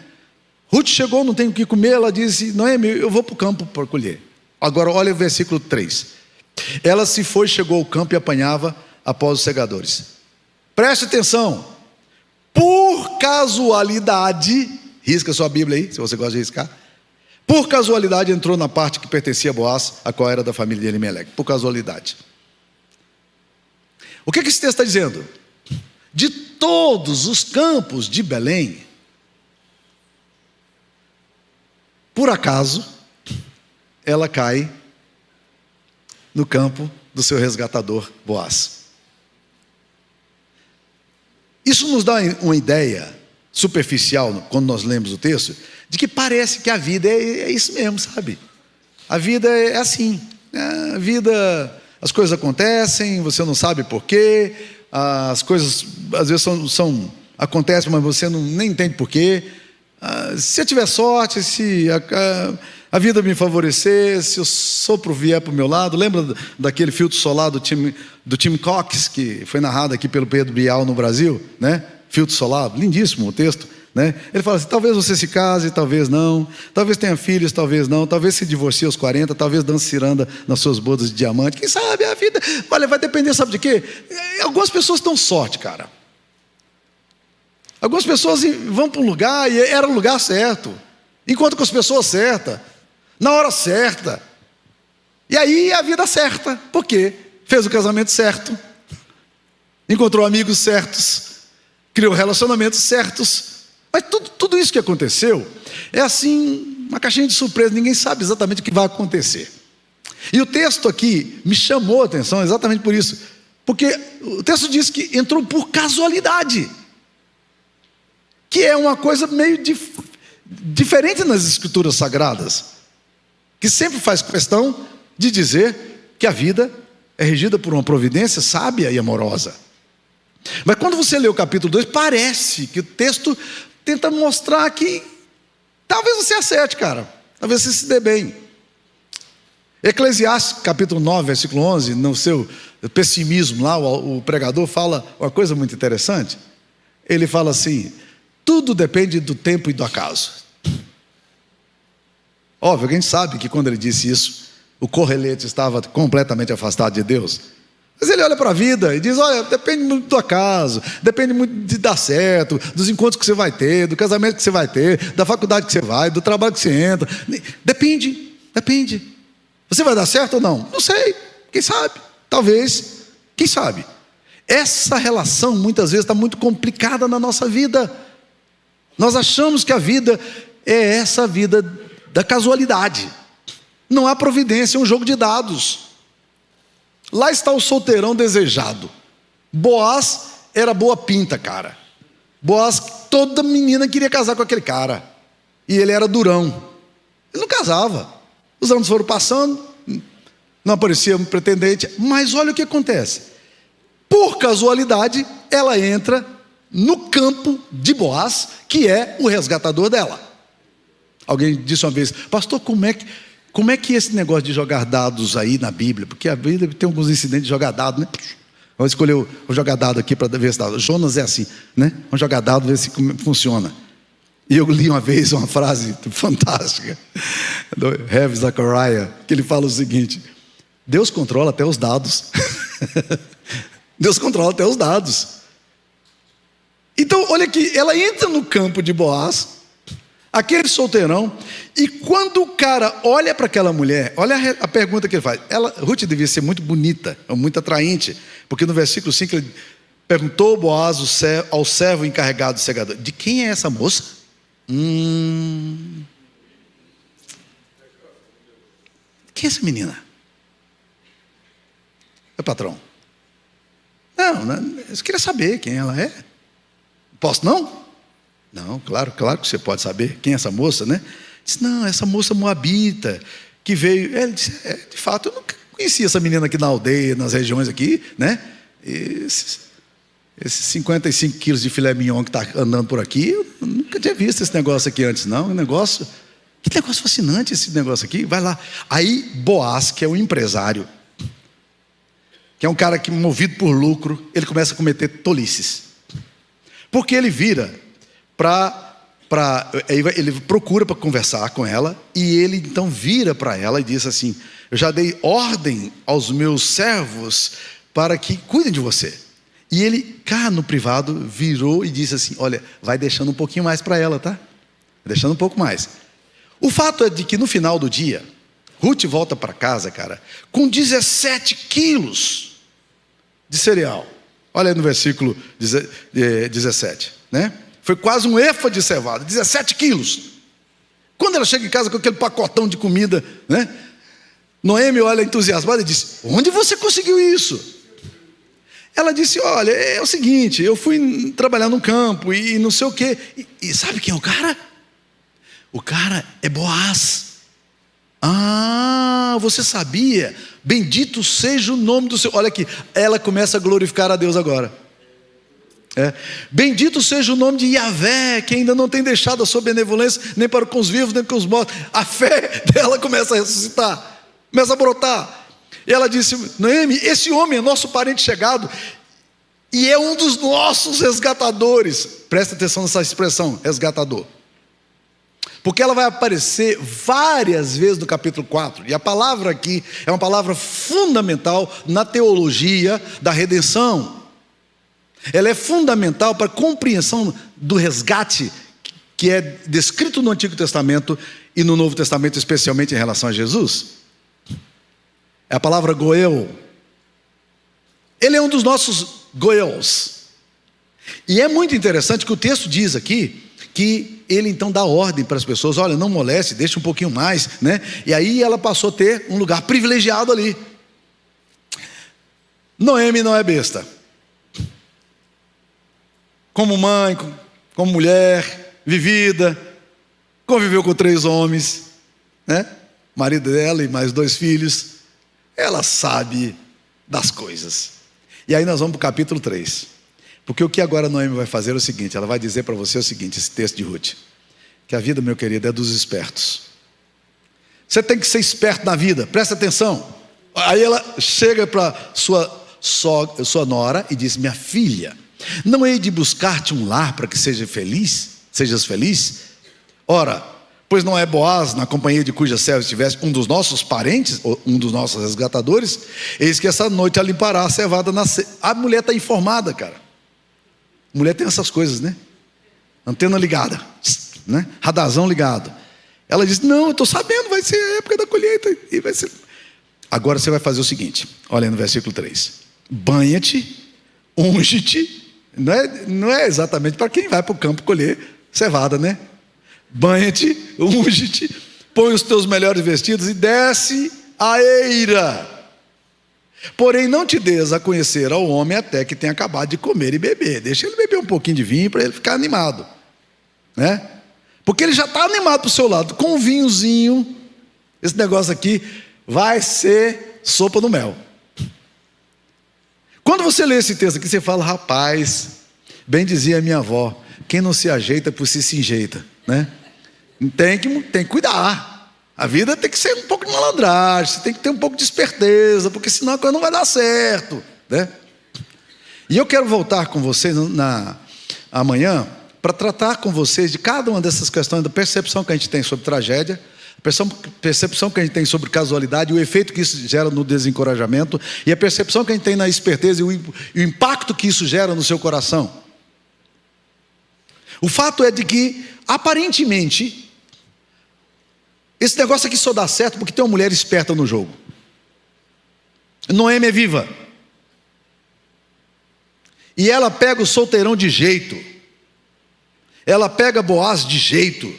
Ruth chegou, não tem o que comer, ela disse: Noemi, eu vou para o campo para colher. Agora olha o versículo 3. Ela se foi, chegou ao campo e apanhava após os segadores. Preste atenção. Por casualidade, risca sua Bíblia aí, se você gosta de riscar. Por casualidade entrou na parte que pertencia a Boaz, a qual era da família de Elimeleque. Por casualidade. O que esse texto está dizendo? De todos os campos de Belém, por acaso, ela cai no campo do seu resgatador Boaz. Isso nos dá uma ideia superficial, quando nós lemos o texto, de que parece que a vida é isso mesmo, sabe? A vida é assim. A vida, as coisas acontecem, você não sabe porquê, as coisas às vezes acontecem, mas você nem entende porquê. Se eu tiver sorte, se a vida me favorecer, se o sopro vier para o meu lado. Lembra daquele filtro solar do Tim Cox, que foi narrado aqui pelo Pedro Bial no Brasil, né? Filtro solar, lindíssimo o texto, né? Ele fala assim: talvez você se case, talvez não, talvez tenha filhos, talvez não, talvez se divorcie aos 40, talvez dance ciranda nas suas bodas de diamante. Quem sabe a vida, olha, vai depender, sabe de quê? Algumas pessoas dão sorte, cara. Algumas pessoas vão para um lugar e era o lugar certo, encontram com as pessoas certas, na hora certa, e aí a vida certa. Por quê? Fez o casamento certo, encontrou amigos certos, criou relacionamentos certos. Mas tudo isso que aconteceu é assim, uma caixinha de surpresa. Ninguém sabe exatamente o que vai acontecer. E o texto aqui me chamou a atenção exatamente por isso, porque o texto diz que entrou por casualidade, que é uma coisa meio diferente nas escrituras sagradas, que sempre faz questão de dizer que a vida é regida por uma providência sábia e amorosa. Mas quando você lê o capítulo 2, parece que o texto tenta mostrar que talvez você acerte, cara, talvez você se dê bem. Eclesiastes capítulo 9, versículo 11, no seu pessimismo lá, o pregador fala uma coisa muito interessante. Ele fala assim: tudo depende do tempo e do acaso. Óbvio, alguém sabe que quando ele disse isso, o correlete estava completamente afastado de Deus. Mas ele olha para a vida e diz, olha, depende muito do acaso, depende muito de dar certo, dos encontros que você vai ter, do casamento que você vai ter, da faculdade que você vai, do trabalho que você entra. Depende. Você vai dar certo ou não? Não sei, quem sabe, talvez, quem sabe. Essa relação muitas vezes está muito complicada na nossa vida. Nós achamos que a vida é essa vida da casualidade. Não há providência, é um jogo de dados. Lá está o solteirão desejado. Boaz era boa pinta, cara. Boaz, toda menina queria casar com aquele cara. E ele era durão. Ele não casava. Os anos foram passando, não aparecia um pretendente. Mas olha o que acontece. Por casualidade, ela entra no campo de Boaz, que é o resgatador dela. Alguém disse uma vez, pastor, como é que esse negócio de jogar dados aí na Bíblia? Porque a Bíblia tem alguns incidentes de jogar dado, né? Vamos escolher o jogar dado aqui para ver se dá. Jonas é assim, né? Vamos jogar dado, ver se funciona. E eu li uma vez uma frase fantástica do Ravi Zachariah, que ele fala o seguinte: Deus controla até os dados. Deus controla até os dados. Então, olha aqui, ela entra no campo de Boaz, aquele solteirão, e quando o cara olha para aquela mulher, olha a pergunta que ele faz. Ruth devia ser muito bonita, muito atraente, porque no versículo 5 ele perguntou Boaz ao servo encarregado do segador: de quem é essa moça? Quem é essa menina? É patrão. Não, eu queria saber quem ela é. Posso não? Não, claro que você pode saber quem é essa moça, né? Disse, não, essa moça moabita que veio. Ele disse, de fato, eu nunca conhecia essa menina aqui na aldeia, nas regiões aqui, né? Esses 55 quilos de filé mignon que está andando por aqui, eu nunca tinha visto esse negócio aqui antes, não. Que negócio fascinante esse negócio aqui. Vai lá. Aí Boaz, que é um empresário, que é um cara que, movido por lucro, ele começa a cometer tolices. Porque ele vira ele procura para conversar com ela, e ele então vira para ela e diz assim: eu já dei ordem aos meus servos para que cuidem de você. E ele, cá no privado, virou e disse assim: olha, vai deixando um pouquinho mais para ela, tá? Deixando um pouco mais. O fato é de que no final do dia, Ruth volta para casa, cara, com 17 quilos de cereal. Olha aí no versículo 17, né? Foi quase um efa de cevada, 17 quilos. Quando ela chega em casa com aquele pacotão de comida, né? Noemi olha entusiasmada e diz: onde você conseguiu isso? Ela disse: olha, é o seguinte, eu fui trabalhar no campo e não sei o quê. E sabe quem é o cara? O cara é Boaz. Ah, você sabia? Bendito seja o nome do Senhor. Olha aqui, ela começa a glorificar a Deus agora. Bendito seja o nome de Yahvé, que ainda não tem deixado a sua benevolência nem para com os vivos, nem com os mortos. A fé dela começa a ressuscitar, começa a brotar. E ela disse: Noemi, esse homem é nosso parente chegado e é um dos nossos resgatadores. Presta atenção nessa expressão, resgatador, porque ela vai aparecer várias vezes no capítulo 4. E a palavra aqui é uma palavra fundamental na teologia da redenção. Ela é fundamental para a compreensão do resgate que é descrito no Antigo Testamento e no Novo Testamento, especialmente em relação a Jesus. É a palavra goel. Ele é um dos nossos goels. E é muito interessante que o texto diz aqui que ele então dá ordem para as pessoas: olha, não moleste, deixa um pouquinho mais, né? E aí ela passou a ter um lugar privilegiado ali. Noemi não é besta. Como mãe, como mulher, vivida, conviveu com 3 homens, né? Marido dela e mais 2 filhos. Ela sabe das coisas. E aí nós vamos para o capítulo 3. Porque o que agora Noemi vai fazer é o seguinte: ela vai dizer para você o seguinte, esse texto de Ruth, que a vida, meu querido, é dos espertos. Você tem que ser esperto na vida, presta atenção. Aí ela chega para sua nora e diz: minha filha, não hei de buscar-te um lar para que sejas feliz? Ora, Pois não é Boaz, na companhia de cuja serva estivesse um dos nossos parentes, ou um dos nossos resgatadores? Eis que essa noite ela limpará a cevada na A mulher está informada, cara. Mulher tem essas coisas, né? Antena ligada, né? Radarzão ligado. Ela diz: não, eu estou sabendo, vai ser a época da colheita. E vai ser... Agora você vai fazer o seguinte, olha aí no versículo 3. Banha-te, unge-te. Não é exatamente para quem vai para o campo colher cevada, né? Banha-te, unge-te, põe os teus melhores vestidos e desce a eira. Porém não te des a conhecer ao homem até que tenha acabado de comer e beber. Deixa ele beber um pouquinho de vinho para ele ficar animado, né? Porque ele já está animado para o seu lado. Com um vinhozinho, esse negócio aqui vai ser sopa no mel. Quando você lê esse texto aqui, você fala: rapaz, bem dizia a minha avó, quem não se ajeita por si se enjeita, né? Tem que cuidar. A vida tem que ser um pouco de malandragem, você tem que ter um pouco de esperteza, porque senão a coisa não vai dar certo, né? E eu quero voltar com vocês amanhã para tratar com vocês de cada uma dessas questões, da percepção que a gente tem sobre tragédia, a percepção que a gente tem sobre casualidade, o efeito que isso gera no desencorajamento, e a percepção que a gente tem na esperteza e o impacto que isso gera no seu coração. O fato é de que, aparentemente, esse negócio aqui só dá certo porque tem uma mulher esperta no jogo. Noemi é viva. E ela pega o solteirão de jeito. Ela pega Boaz de jeito.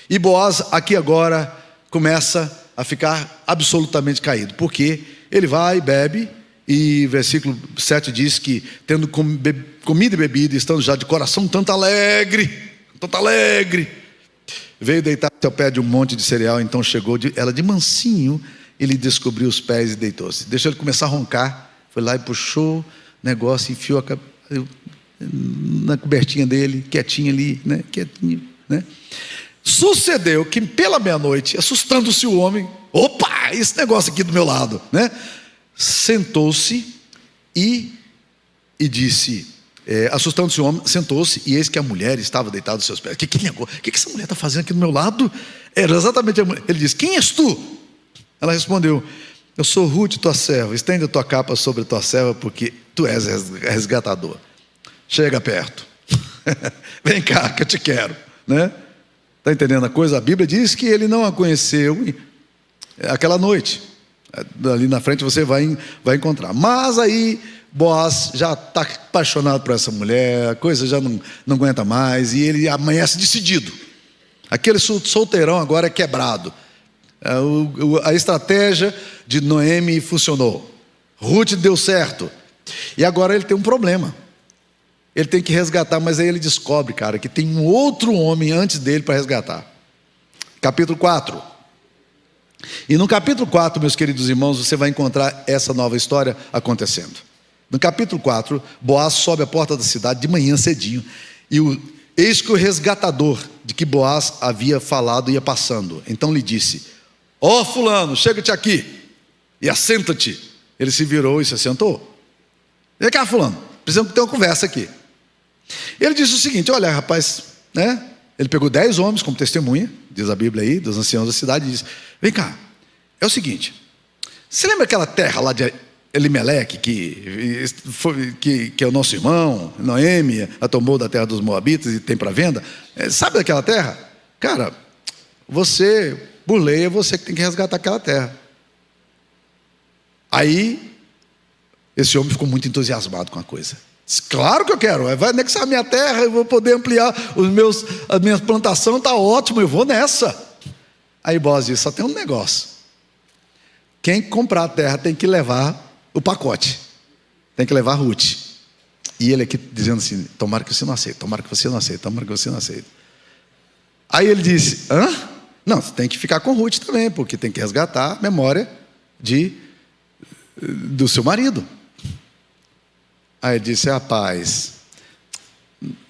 E Boaz aqui agora começa a ficar absolutamente caído. Porque ele vai e bebe. E versículo 7 diz que, tendo comido e bebido, estando já de coração tanto alegre, veio deitar-se ao pé de um monte de cereal. Então chegou ela de mansinho, ele descobriu os pés e deitou-se. Deixou ele começar a roncar. Foi lá e puxou o negócio, enfiou na cobertinha dele, quietinho ali, né? Quietinho, né? Sucedeu que pela meia-noite, assustando-se o homem, opa, esse negócio aqui do meu lado, né? Sentou-se e disse, assustando-se o homem, sentou-se, e eis que a mulher estava deitada aos seus pés. O que essa mulher está fazendo aqui do meu lado? Era exatamente a mulher. Ele disse: quem és tu? Ela respondeu: eu sou Ruth, tua serva. Estende a tua capa sobre a tua serva, porque tu és resgatador. Chega perto. Vem cá que eu te quero, né? Está entendendo a coisa? A Bíblia diz que ele não a conheceu aquela noite. Ali na frente você vai encontrar. Mas aí Boaz já está apaixonado por essa mulher, a coisa já não aguenta mais, e ele amanhece decidido. Aquele solteirão agora é quebrado. A estratégia de Noemi funcionou. Ruth deu certo. E agora ele tem um problema. Ele tem que resgatar, mas aí ele descobre, cara, que tem um outro homem antes dele para resgatar. Capítulo 4. E no capítulo 4, meus queridos irmãos, você vai encontrar essa nova história acontecendo. No capítulo 4, Boaz sobe a porta da cidade de manhã cedinho, e eis que o resgatador de que Boaz havia falado ia passando. Então lhe disse: ó fulano, chega-te aqui e assenta-te. Ele se virou e se assentou. Vem cá, fulano, precisamos ter uma conversa aqui. Ele disse o seguinte: olha, rapaz, né? Ele pegou 10 homens como testemunha, diz a Bíblia aí, dos anciãos da cidade, e disse: vem cá, é o seguinte, você lembra aquela terra lá de Elimeleque, que é o nosso irmão, Noemi, a tomou da terra dos Moabitas e tem para venda? Sabe daquela terra? Cara, você, por lei, é você que tem que resgatar aquela terra. Aí, esse homem ficou muito entusiasmado com a coisa. Disse: claro que eu quero, vai anexar a minha terra, eu vou poder ampliar a minha plantação, está ótimo, eu vou nessa. Aí Boaz disse: só tem um negócio, quem comprar a terra tem que levar o pacote, tem que levar a Ruth. E ele aqui dizendo assim: tomara que você não aceite, tomara que você não aceite, tomara que você não aceite. Aí ele disse: hã? Não, você tem que ficar com Ruth também, porque tem que resgatar a memória do seu marido. Aí ele disse: rapaz,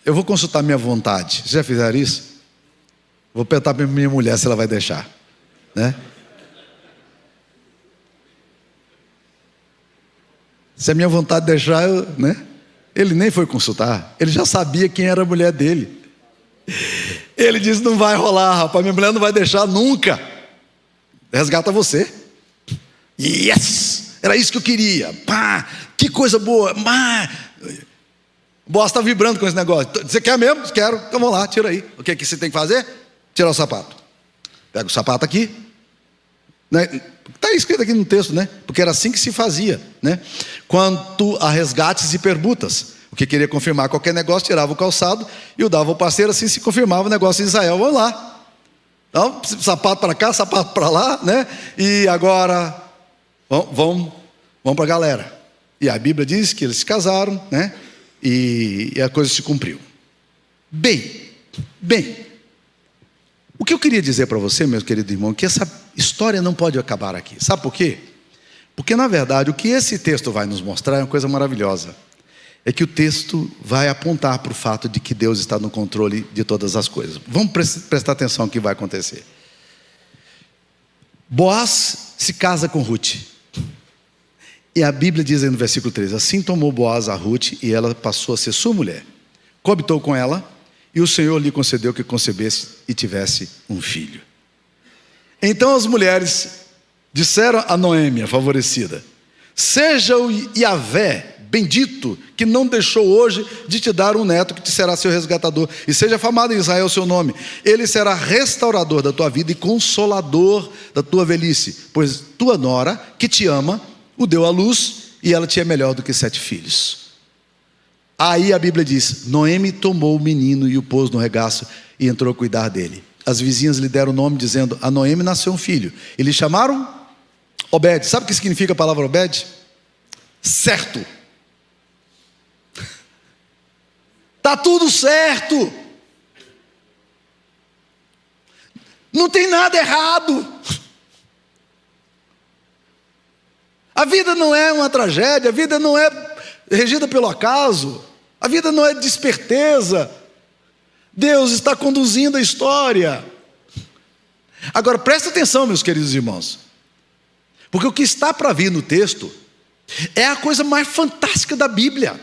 eu vou consultar minha vontade. Vocês já fizeram isso? Vou perguntar para minha mulher se ela vai deixar, né? Se a minha vontade deixar, né? Ele nem foi consultar, ele já sabia quem era a mulher dele. Ele disse: não vai rolar, rapaz, minha mulher não vai deixar nunca. Resgata você. Yes! Era isso que eu queria. Pá, que coisa boa. O Boaz está vibrando com esse negócio. Você quer mesmo? Quero. Então vamos lá, tira aí. O que você tem que fazer? Tirar o sapato. Pega o sapato aqui. Está escrito aqui no texto, né? Porque era assim que se fazia, né? Quanto a resgates e permutas, o que queria confirmar qualquer negócio, tirava o calçado e o dava ao parceiro, assim se confirmava o negócio de Israel. Vamos lá. Então, sapato para cá, sapato para lá, né? E agora, vamos para a galera. E a Bíblia diz que eles se casaram, né? E a coisa se cumpriu. Bem. O que eu queria dizer para você, meu querido irmão, é que essa história não pode acabar aqui. Sabe por quê? Porque, na verdade, o que esse texto vai nos mostrar é uma coisa maravilhosa. É que o texto vai apontar para o fato de que Deus está no controle de todas as coisas. Vamos prestar atenção no que vai acontecer. Boaz se casa com Ruth. E a Bíblia diz aí no versículo 3: assim tomou Boaz a Ruth e ela passou a ser sua mulher. Coabitou com ela e o Senhor lhe concedeu que concebesse e tivesse um filho. Então as mulheres disseram a Noemi, a favorecida: seja o Yahvé bendito, que não deixou hoje de te dar um neto que te será seu resgatador, e seja famado em Israel o seu nome. Ele será restaurador da tua vida e consolador da tua velhice, pois tua nora, que te ama, o deu à luz, e ela te é melhor do que 7 filhos. Aí a Bíblia diz: Noemi tomou o menino e o pôs no regaço e entrou a cuidar dele. As vizinhas lhe deram o nome, dizendo: a Noemi nasceu um filho. E lhe chamaram Obed. Sabe o que significa a palavra Obed? Certo. Está tudo certo. Não tem nada errado. A vida não é uma tragédia, a vida não é regida pelo acaso, a vida não é de esperteza. Deus está conduzindo a história. Agora presta atenção, meus queridos irmãos, porque o que está para vir no texto é a coisa mais fantástica da Bíblia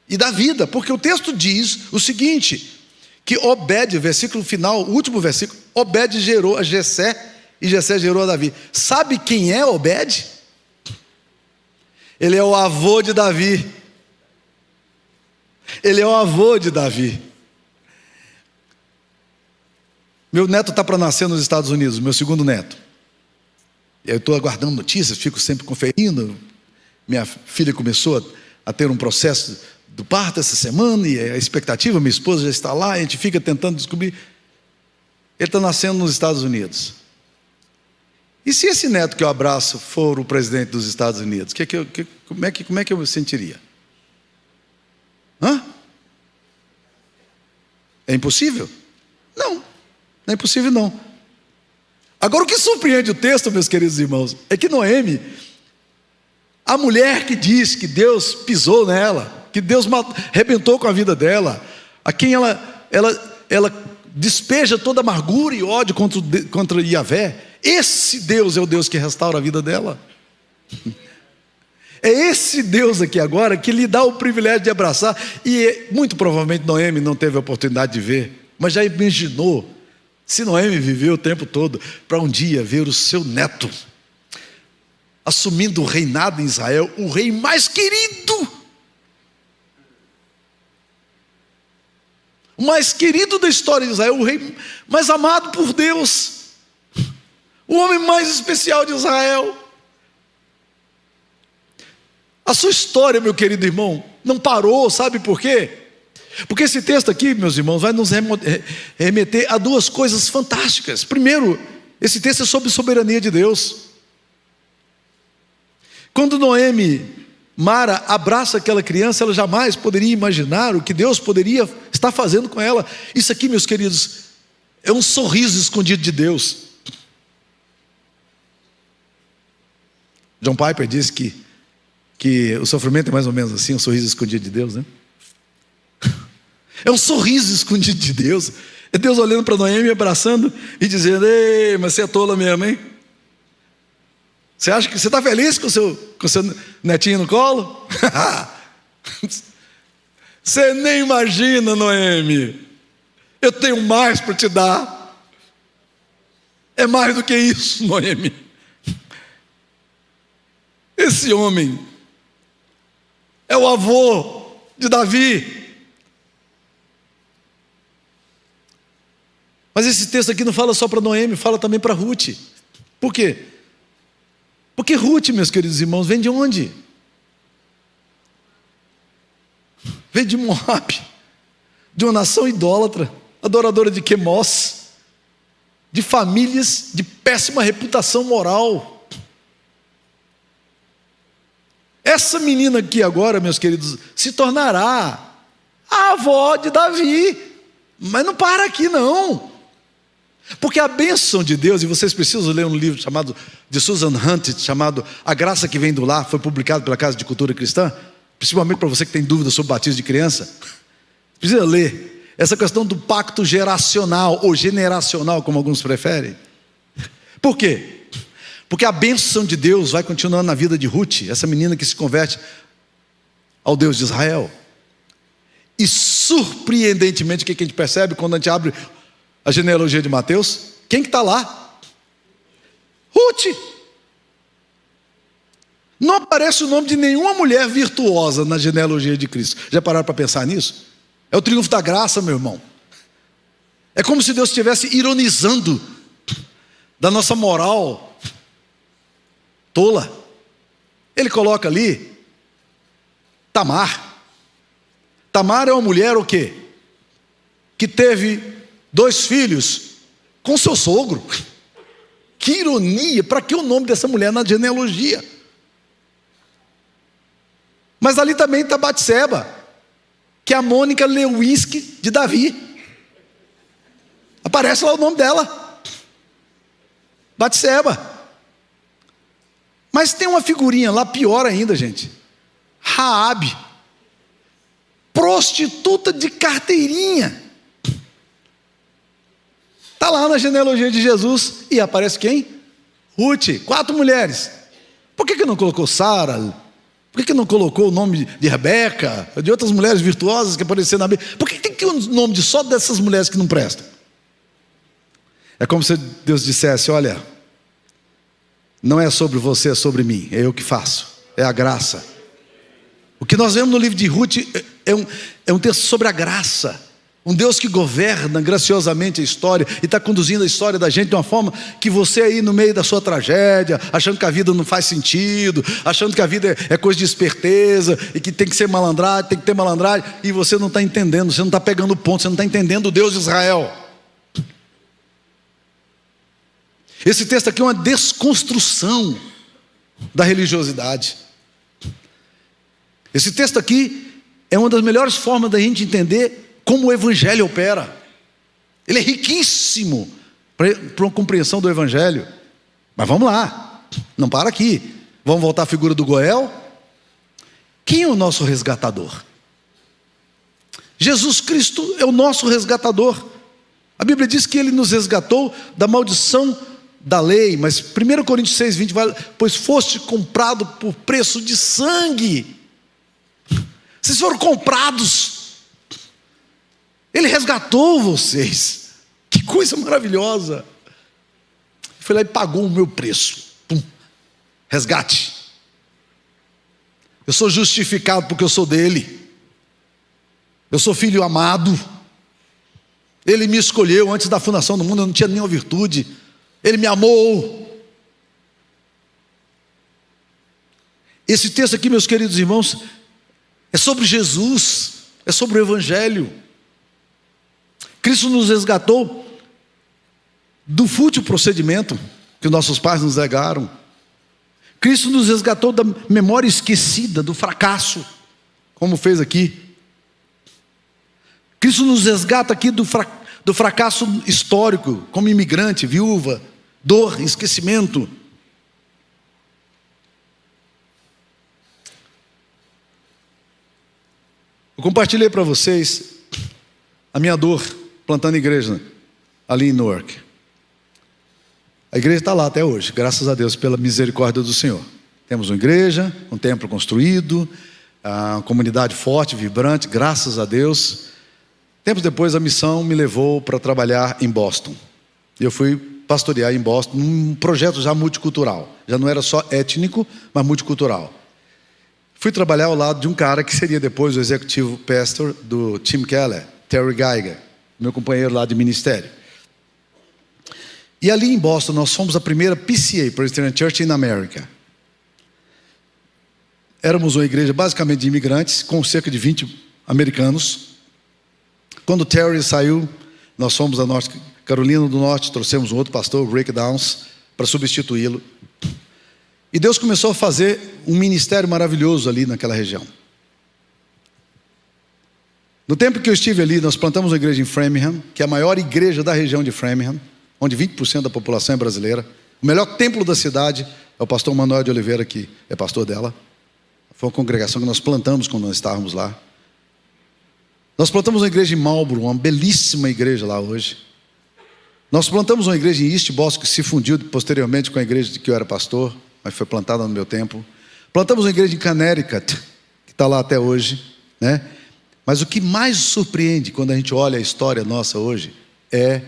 e da vida, porque o texto diz o seguinte: que Obed, versículo final, o último versículo, Obed gerou a Jessé e Jessé gerou a Davi. Sabe quem é Obed? Ele é o avô de Davi. Ele é o avô de Davi. Meu neto está para nascer nos Estados Unidos, meu segundo neto. Eu estou aguardando notícias, fico sempre conferindo. Minha filha começou a ter um processo do parto essa semana, e a expectativa, minha esposa já está lá, a gente fica tentando descobrir. Ele está nascendo nos Estados Unidos. E se esse neto que eu abraço for o presidente dos Estados Unidos, como é que eu me sentiria? É impossível? Não é impossível não. Agora o que surpreende o texto, meus queridos irmãos, é que Noemi, a mulher que diz que Deus pisou nela, que Deus arrebentou com a vida dela, a quem ela despeja toda amargura e ódio contra Yahvé, esse Deus é o Deus que restaura a vida dela. É esse Deus aqui agora que lhe dá o privilégio de abraçar. E muito provavelmente Noemi não teve a oportunidade de ver, mas já imaginou se Noemi viveu o tempo todo para um dia ver o seu neto assumindo o reinado em Israel, o rei mais querido, o mais querido da história de Israel, o rei mais amado por Deus, o homem mais especial de Israel. A sua história, meu querido irmão, não parou, sabe por quê? Porque esse texto aqui, meus irmãos, vai nos remeter a duas coisas fantásticas. Primeiro, esse texto é sobre soberania de Deus. Quando Mara abraça aquela criança, ela jamais poderia imaginar o que Deus poderia estar fazendo com ela. Isso aqui, meus queridos, é um sorriso escondido de Deus. John Piper disse que o sofrimento é mais ou menos assim, um sorriso escondido de Deus, né? É um sorriso escondido de Deus. É Deus olhando para Noemi, abraçando e dizendo: ei, mas você é tola mesmo, hein? Você acha que você está feliz com o seu netinho no colo? Você nem imagina, Noemi. Eu tenho mais para te dar. É mais do que isso, Noemi. Esse homem é o avô de Davi. Mas esse texto aqui não fala só para Noemi, fala também para Ruth. Por quê? Porque Ruth, meus queridos irmãos, vem de onde? Vem de Moabe, de uma nação idólatra, adoradora de Quemós, de famílias de péssima reputação moral. Essa menina aqui agora, meus queridos, se tornará a avó de Davi. Mas não para aqui não. Porque a bênção de Deus, e vocês precisam ler um livro chamado de Susan Hunt, chamado A Graça que Vem do Lar, foi publicado pela Casa de Cultura Cristã, principalmente para você que tem dúvidas sobre batismo de criança. Precisa ler essa questão do pacto geracional, ou generacional, como alguns preferem. Por quê? Porque a bênção de Deus vai continuando na vida de Ruth, essa menina que se converte ao Deus de Israel. E surpreendentemente, o que a gente percebe quando a gente abre a genealogia de Mateus? Quem que está lá? Ruth. Não aparece o nome de nenhuma mulher virtuosa na genealogia de Cristo. Já pararam para pensar nisso? É o triunfo da graça, meu irmão. É como se Deus estivesse ironizando da nossa moral tola. Ele coloca ali Tamar. Tamar é uma mulher o quê? Que teve 2 filhos com seu sogro. Que ironia! Para que o nome dessa mulher na genealogia? Mas ali também está Batseba, que é a Mônica Lewinsky de Davi. Aparece lá o nome dela, Batseba. Mas tem uma figurinha lá pior ainda, gente. Raabe, prostituta de carteirinha. Está lá na genealogia de Jesus. E aparece quem? Ruth. 4 mulheres. Por que não colocou Sara? Por que não colocou o nome de Rebeca? De outras mulheres virtuosas que apareceram na Bíblia? Por que tem que ter o nome de só dessas mulheres que não prestam? É como se Deus dissesse: olha, não é sobre você, é sobre mim. É eu que faço. É a graça. O que nós vemos no livro de Ruth é um texto sobre a graça. Um Deus que governa graciosamente a história e está conduzindo a história da gente de uma forma que você aí no meio da sua tragédia, achando que a vida não faz sentido, achando que a vida é coisa de esperteza e que tem que ser malandragem, tem que ter malandragem, e você não está entendendo, você não está pegando o ponto, você não está entendendo o Deus de Israel. Esse texto aqui é uma desconstrução da religiosidade. Esse texto aqui é uma das melhores formas da gente entender como o Evangelho opera. Ele é riquíssimo para uma compreensão do Evangelho. Mas vamos lá, não para aqui. Vamos voltar à figura do Goel. Quem é o nosso resgatador? Jesus Cristo é o nosso resgatador. A Bíblia diz que Ele nos resgatou da maldição da lei. Mas 1 Coríntios 6:20 vai: pois foste comprado por preço de sangue. Vocês foram comprados. Ele resgatou vocês. Que coisa maravilhosa. Foi lá e pagou o meu preço. Pum. Resgate. Eu sou justificado porque eu sou dele. Eu sou filho amado. Ele me escolheu antes da fundação do mundo. Eu não tinha nenhuma virtude. Ele me amou. Esse texto aqui, meus queridos irmãos, é sobre Jesus. É sobre o Evangelho. Cristo nos resgatou do fútil procedimento que nossos pais nos legaram. Cristo nos resgatou da memória esquecida, do fracasso, como fez aqui. Cristo nos resgata aqui do fracasso histórico, como imigrante, viúva, dor, esquecimento. Eu compartilhei para vocês a minha dor plantando igreja ali em Newark. A igreja está lá até hoje, graças a Deus, pela misericórdia do Senhor. Temos uma igreja, um templo construído, uma comunidade forte, vibrante, graças a Deus. Tempos depois, a missão me levou para trabalhar em Boston. Eu fui pastorear em Boston, num projeto já multicultural. Já não era só étnico, mas multicultural. Fui trabalhar ao lado de um cara que seria depois o executivo pastor do Tim Keller, Terry Geiger, meu companheiro lá de ministério. E ali em Boston, nós fomos a primeira PCA, Presbyterian Church in America. Éramos uma igreja basicamente de imigrantes, com cerca de 20 americanos. Quando o Terry saiu, nós fomos a Norte Carolina do Norte, trouxemos um outro pastor, Rick Downs, para substituí-lo. E Deus começou a fazer um ministério maravilhoso ali naquela região. No tempo que eu estive ali, nós plantamos uma igreja em Framingham, que é a maior igreja da região de Framingham, onde 20% da população é brasileira. O melhor templo da cidade é o pastor Manuel de Oliveira, que é pastor dela. Foi uma congregação que nós plantamos quando nós estávamos lá. Nós plantamos uma igreja em Marlboro, uma belíssima igreja lá hoje. Nós plantamos uma igreja em East Boston, que se fundiu posteriormente com a igreja de que eu era pastor, mas foi plantada no meu tempo. Plantamos uma igreja em Connecticut, que está lá até hoje, né? Mas o que mais surpreende quando a gente olha a história nossa hoje é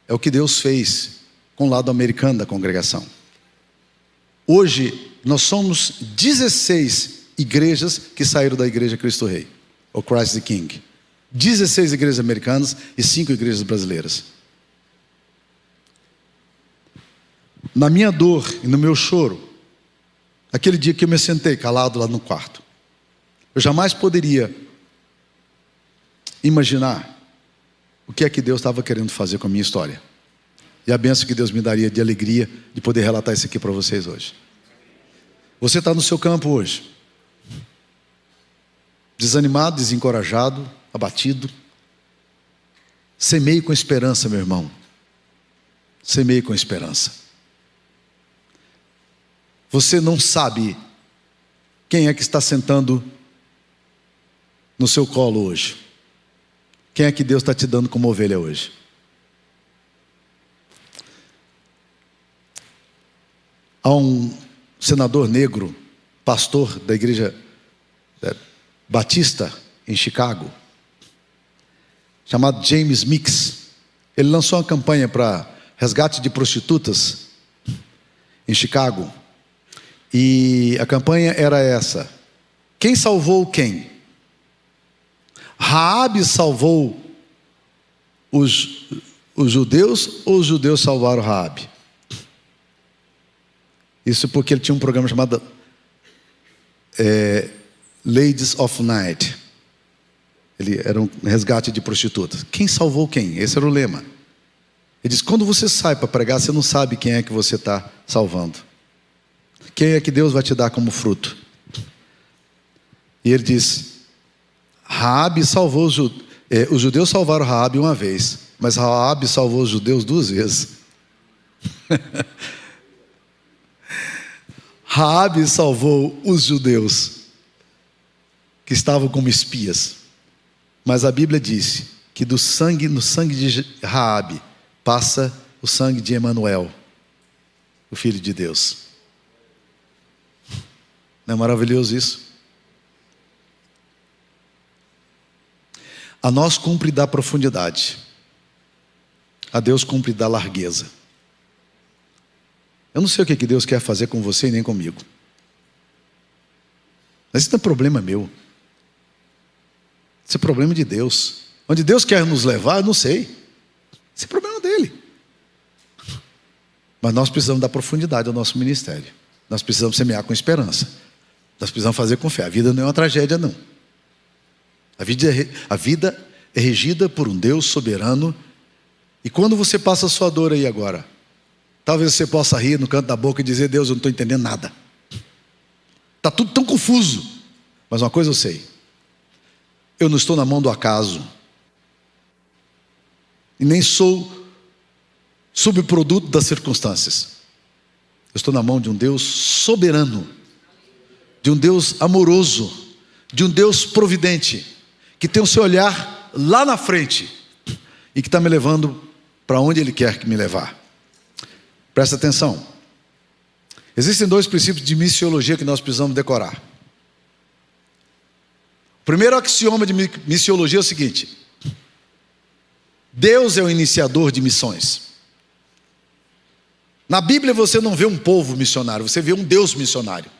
o que Deus fez com o lado americano da congregação. Hoje nós somos 16 igrejas que saíram da igreja Cristo Rei, ou Christ the King. 16 igrejas americanas e 5 igrejas brasileiras. Na minha dor e no meu choro, aquele dia que eu me sentei calado lá no quarto, eu jamais poderia imaginar o que é que Deus estava querendo fazer com a minha história. E a bênção que Deus me daria de alegria de poder relatar isso aqui para vocês hoje. Você está no seu campo hoje, desanimado, desencorajado, abatido. Semeie com esperança, meu irmão. Semeie com esperança. Você não sabe quem é que está sentando no seu colo hoje. Quem é que Deus está te dando como ovelha hoje? Há um senador negro, pastor da igreja batista em Chicago, chamado James Mix. Ele lançou uma campanha para resgate de prostitutas em Chicago. E a campanha era essa: quem salvou quem? Raabe salvou os judeus ou os judeus salvaram Raabe? Isso porque ele tinha um programa chamado Ladies of Night. Ele era um resgate de prostitutas. Quem salvou quem? Esse era o lema. Ele diz: quando você sai para pregar, você não sabe quem é que você está salvando. Quem é que Deus vai te dar como fruto? E ele diz: Raabe salvou os judeus salvaram Raabe uma vez, mas Raabe salvou os judeus 2 vezes. Raabe salvou os judeus que estavam como espias, mas a Bíblia disse que no sangue de Raabe passa o sangue de Emanuel, o Filho de Deus. Não é maravilhoso isso? A nós cumpre dar profundidade, a Deus cumpre dar largueza. Eu não sei o que Deus quer fazer com você e nem comigo, mas isso não é problema meu. Isso é problema de Deus. Onde Deus quer nos levar, eu não sei. Isso é problema dele. Mas nós precisamos dar profundidade ao nosso ministério. Nós precisamos semear com esperança. Nós precisamos fazer com fé. A vida não é uma tragédia, não. A vida é regida por um Deus soberano. E quando você passa a sua dor aí agora, talvez você possa rir no canto da boca e dizer: Deus, eu não estou entendendo nada. Está tudo tão confuso. Mas uma coisa eu sei: eu não estou na mão do acaso. E nem sou subproduto das circunstâncias. Eu estou na mão de um Deus soberano, de um Deus amoroso, de um Deus providente, que tem o seu olhar lá na frente e que está me levando para onde Ele quer que me levar. Presta atenção. Existem 2 princípios de missiologia que nós precisamos decorar. O primeiro axioma de missiologia é o seguinte: Deus é o iniciador de missões. Na Bíblia você não vê um povo missionário, você vê um Deus missionário.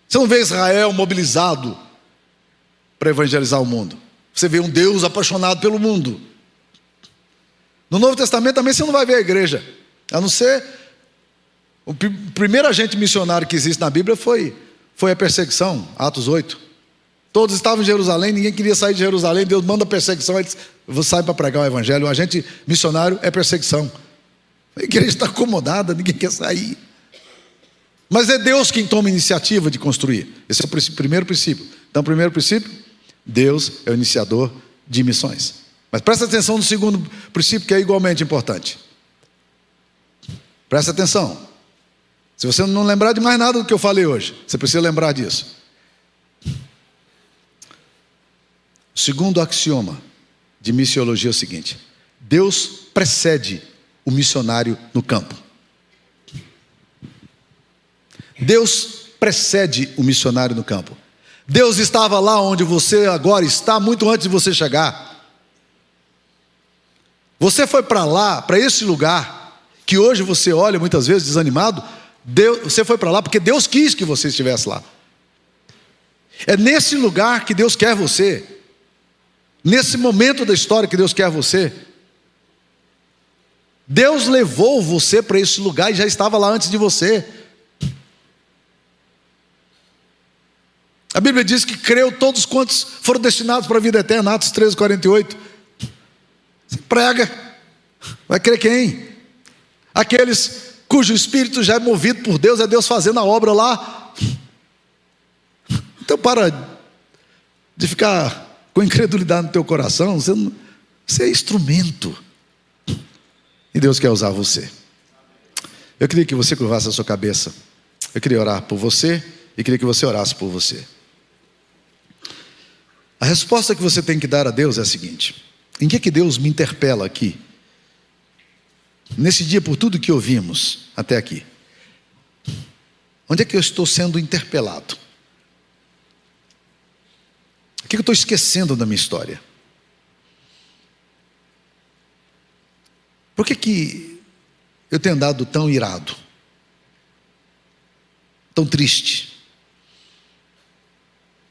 Você não vê Israel mobilizado para evangelizar o mundo. Você vê um Deus apaixonado pelo mundo. No Novo Testamento também você não vai ver a igreja, a não ser o primeiro agente missionário que existe na Bíblia foi a perseguição, Atos 8. Todos estavam em Jerusalém, ninguém queria sair de Jerusalém, Deus manda perseguição, eles saem para pregar o evangelho. O agente missionário é perseguição. A igreja está acomodada, ninguém quer sair. Mas é Deus quem toma a iniciativa de construir. Esse é o primeiro princípio. Então, primeiro princípio, Deus é o iniciador de missões. Mas presta atenção no segundo princípio, que é igualmente importante. Presta atenção. Se você não lembrar de mais nada do que eu falei hoje, você precisa lembrar disso. O segundo axioma de missiologia é o seguinte: Deus precede o missionário no campo. Deus precede o missionário no campo. Deus estava lá onde você agora está, muito antes de você chegar. Você foi para lá, para esse lugar, que hoje você olha muitas vezes desanimado. Você foi para lá porque Deus quis que você estivesse lá. É nesse lugar que Deus quer você. Nesse momento da história que Deus quer você. Deus levou você para esse lugar e já estava lá antes de você. A Bíblia diz que creu todos quantos foram destinados para a vida eterna, Atos 13:48. Você prega, vai crer quem? Aqueles cujo espírito já é movido por Deus, é Deus fazendo a obra lá. Então para de ficar com incredulidade no teu coração, você é instrumento. E Deus quer usar você. Eu queria que você curvasse a sua cabeça. Eu queria orar por você e queria que você orasse por você. A resposta que você tem que dar a Deus é a seguinte: em que Deus me interpela aqui? Nesse dia, por tudo que ouvimos até aqui. Onde é que eu estou sendo interpelado? O que eu estou esquecendo da minha história? Por que eu tenho andado tão irado? Tão triste?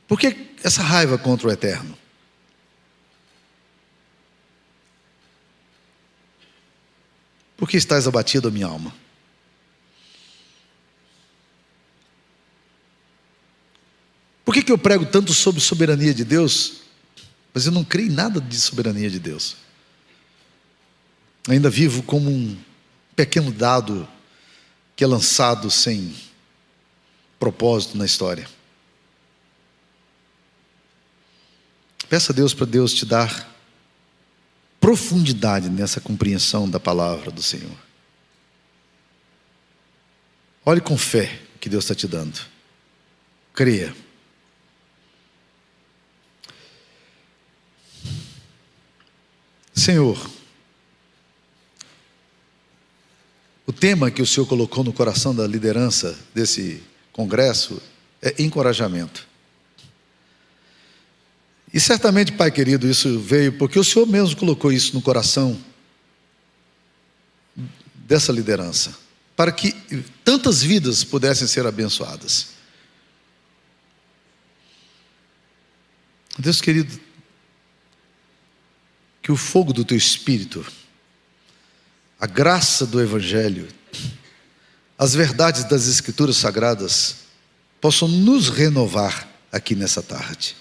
Por que essa raiva contra o eterno? Por que estás abatido a minha alma? Por que eu prego tanto sobre soberania de Deus, mas eu não creio em nada de soberania de Deus? Ainda vivo como um pequeno dado que é lançado sem propósito na história. Peça a Deus para Deus te dar profundidade nessa compreensão da palavra do Senhor. Olhe com fé o que Deus está te dando. Creia. Senhor, o tema que o Senhor colocou no coração da liderança desse congresso é encorajamento. E certamente, Pai querido, isso veio porque o Senhor mesmo colocou isso no coração dessa liderança, para que tantas vidas pudessem ser abençoadas. Deus querido, que o fogo do Teu Espírito, a graça do Evangelho, as verdades das Escrituras Sagradas possam nos renovar aqui nessa tarde.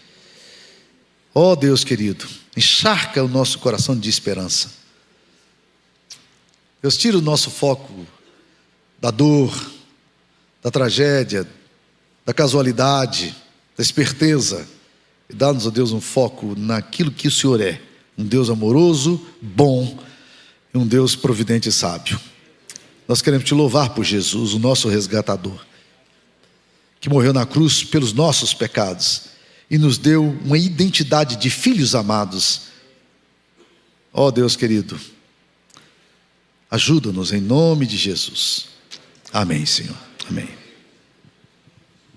Ó Deus querido, encharca o nosso coração de esperança. Deus, tira o nosso foco da dor, da tragédia, da casualidade, da esperteza, e dá-nos, ó Deus, um foco naquilo que o Senhor é, um Deus amoroso, bom, e um Deus providente e sábio. Nós queremos te louvar por Jesus, o nosso resgatador, que morreu na cruz pelos nossos pecados e nos deu uma identidade de filhos amados. Ó Deus querido, ajuda-nos em nome de Jesus. Amém, Senhor. Amém.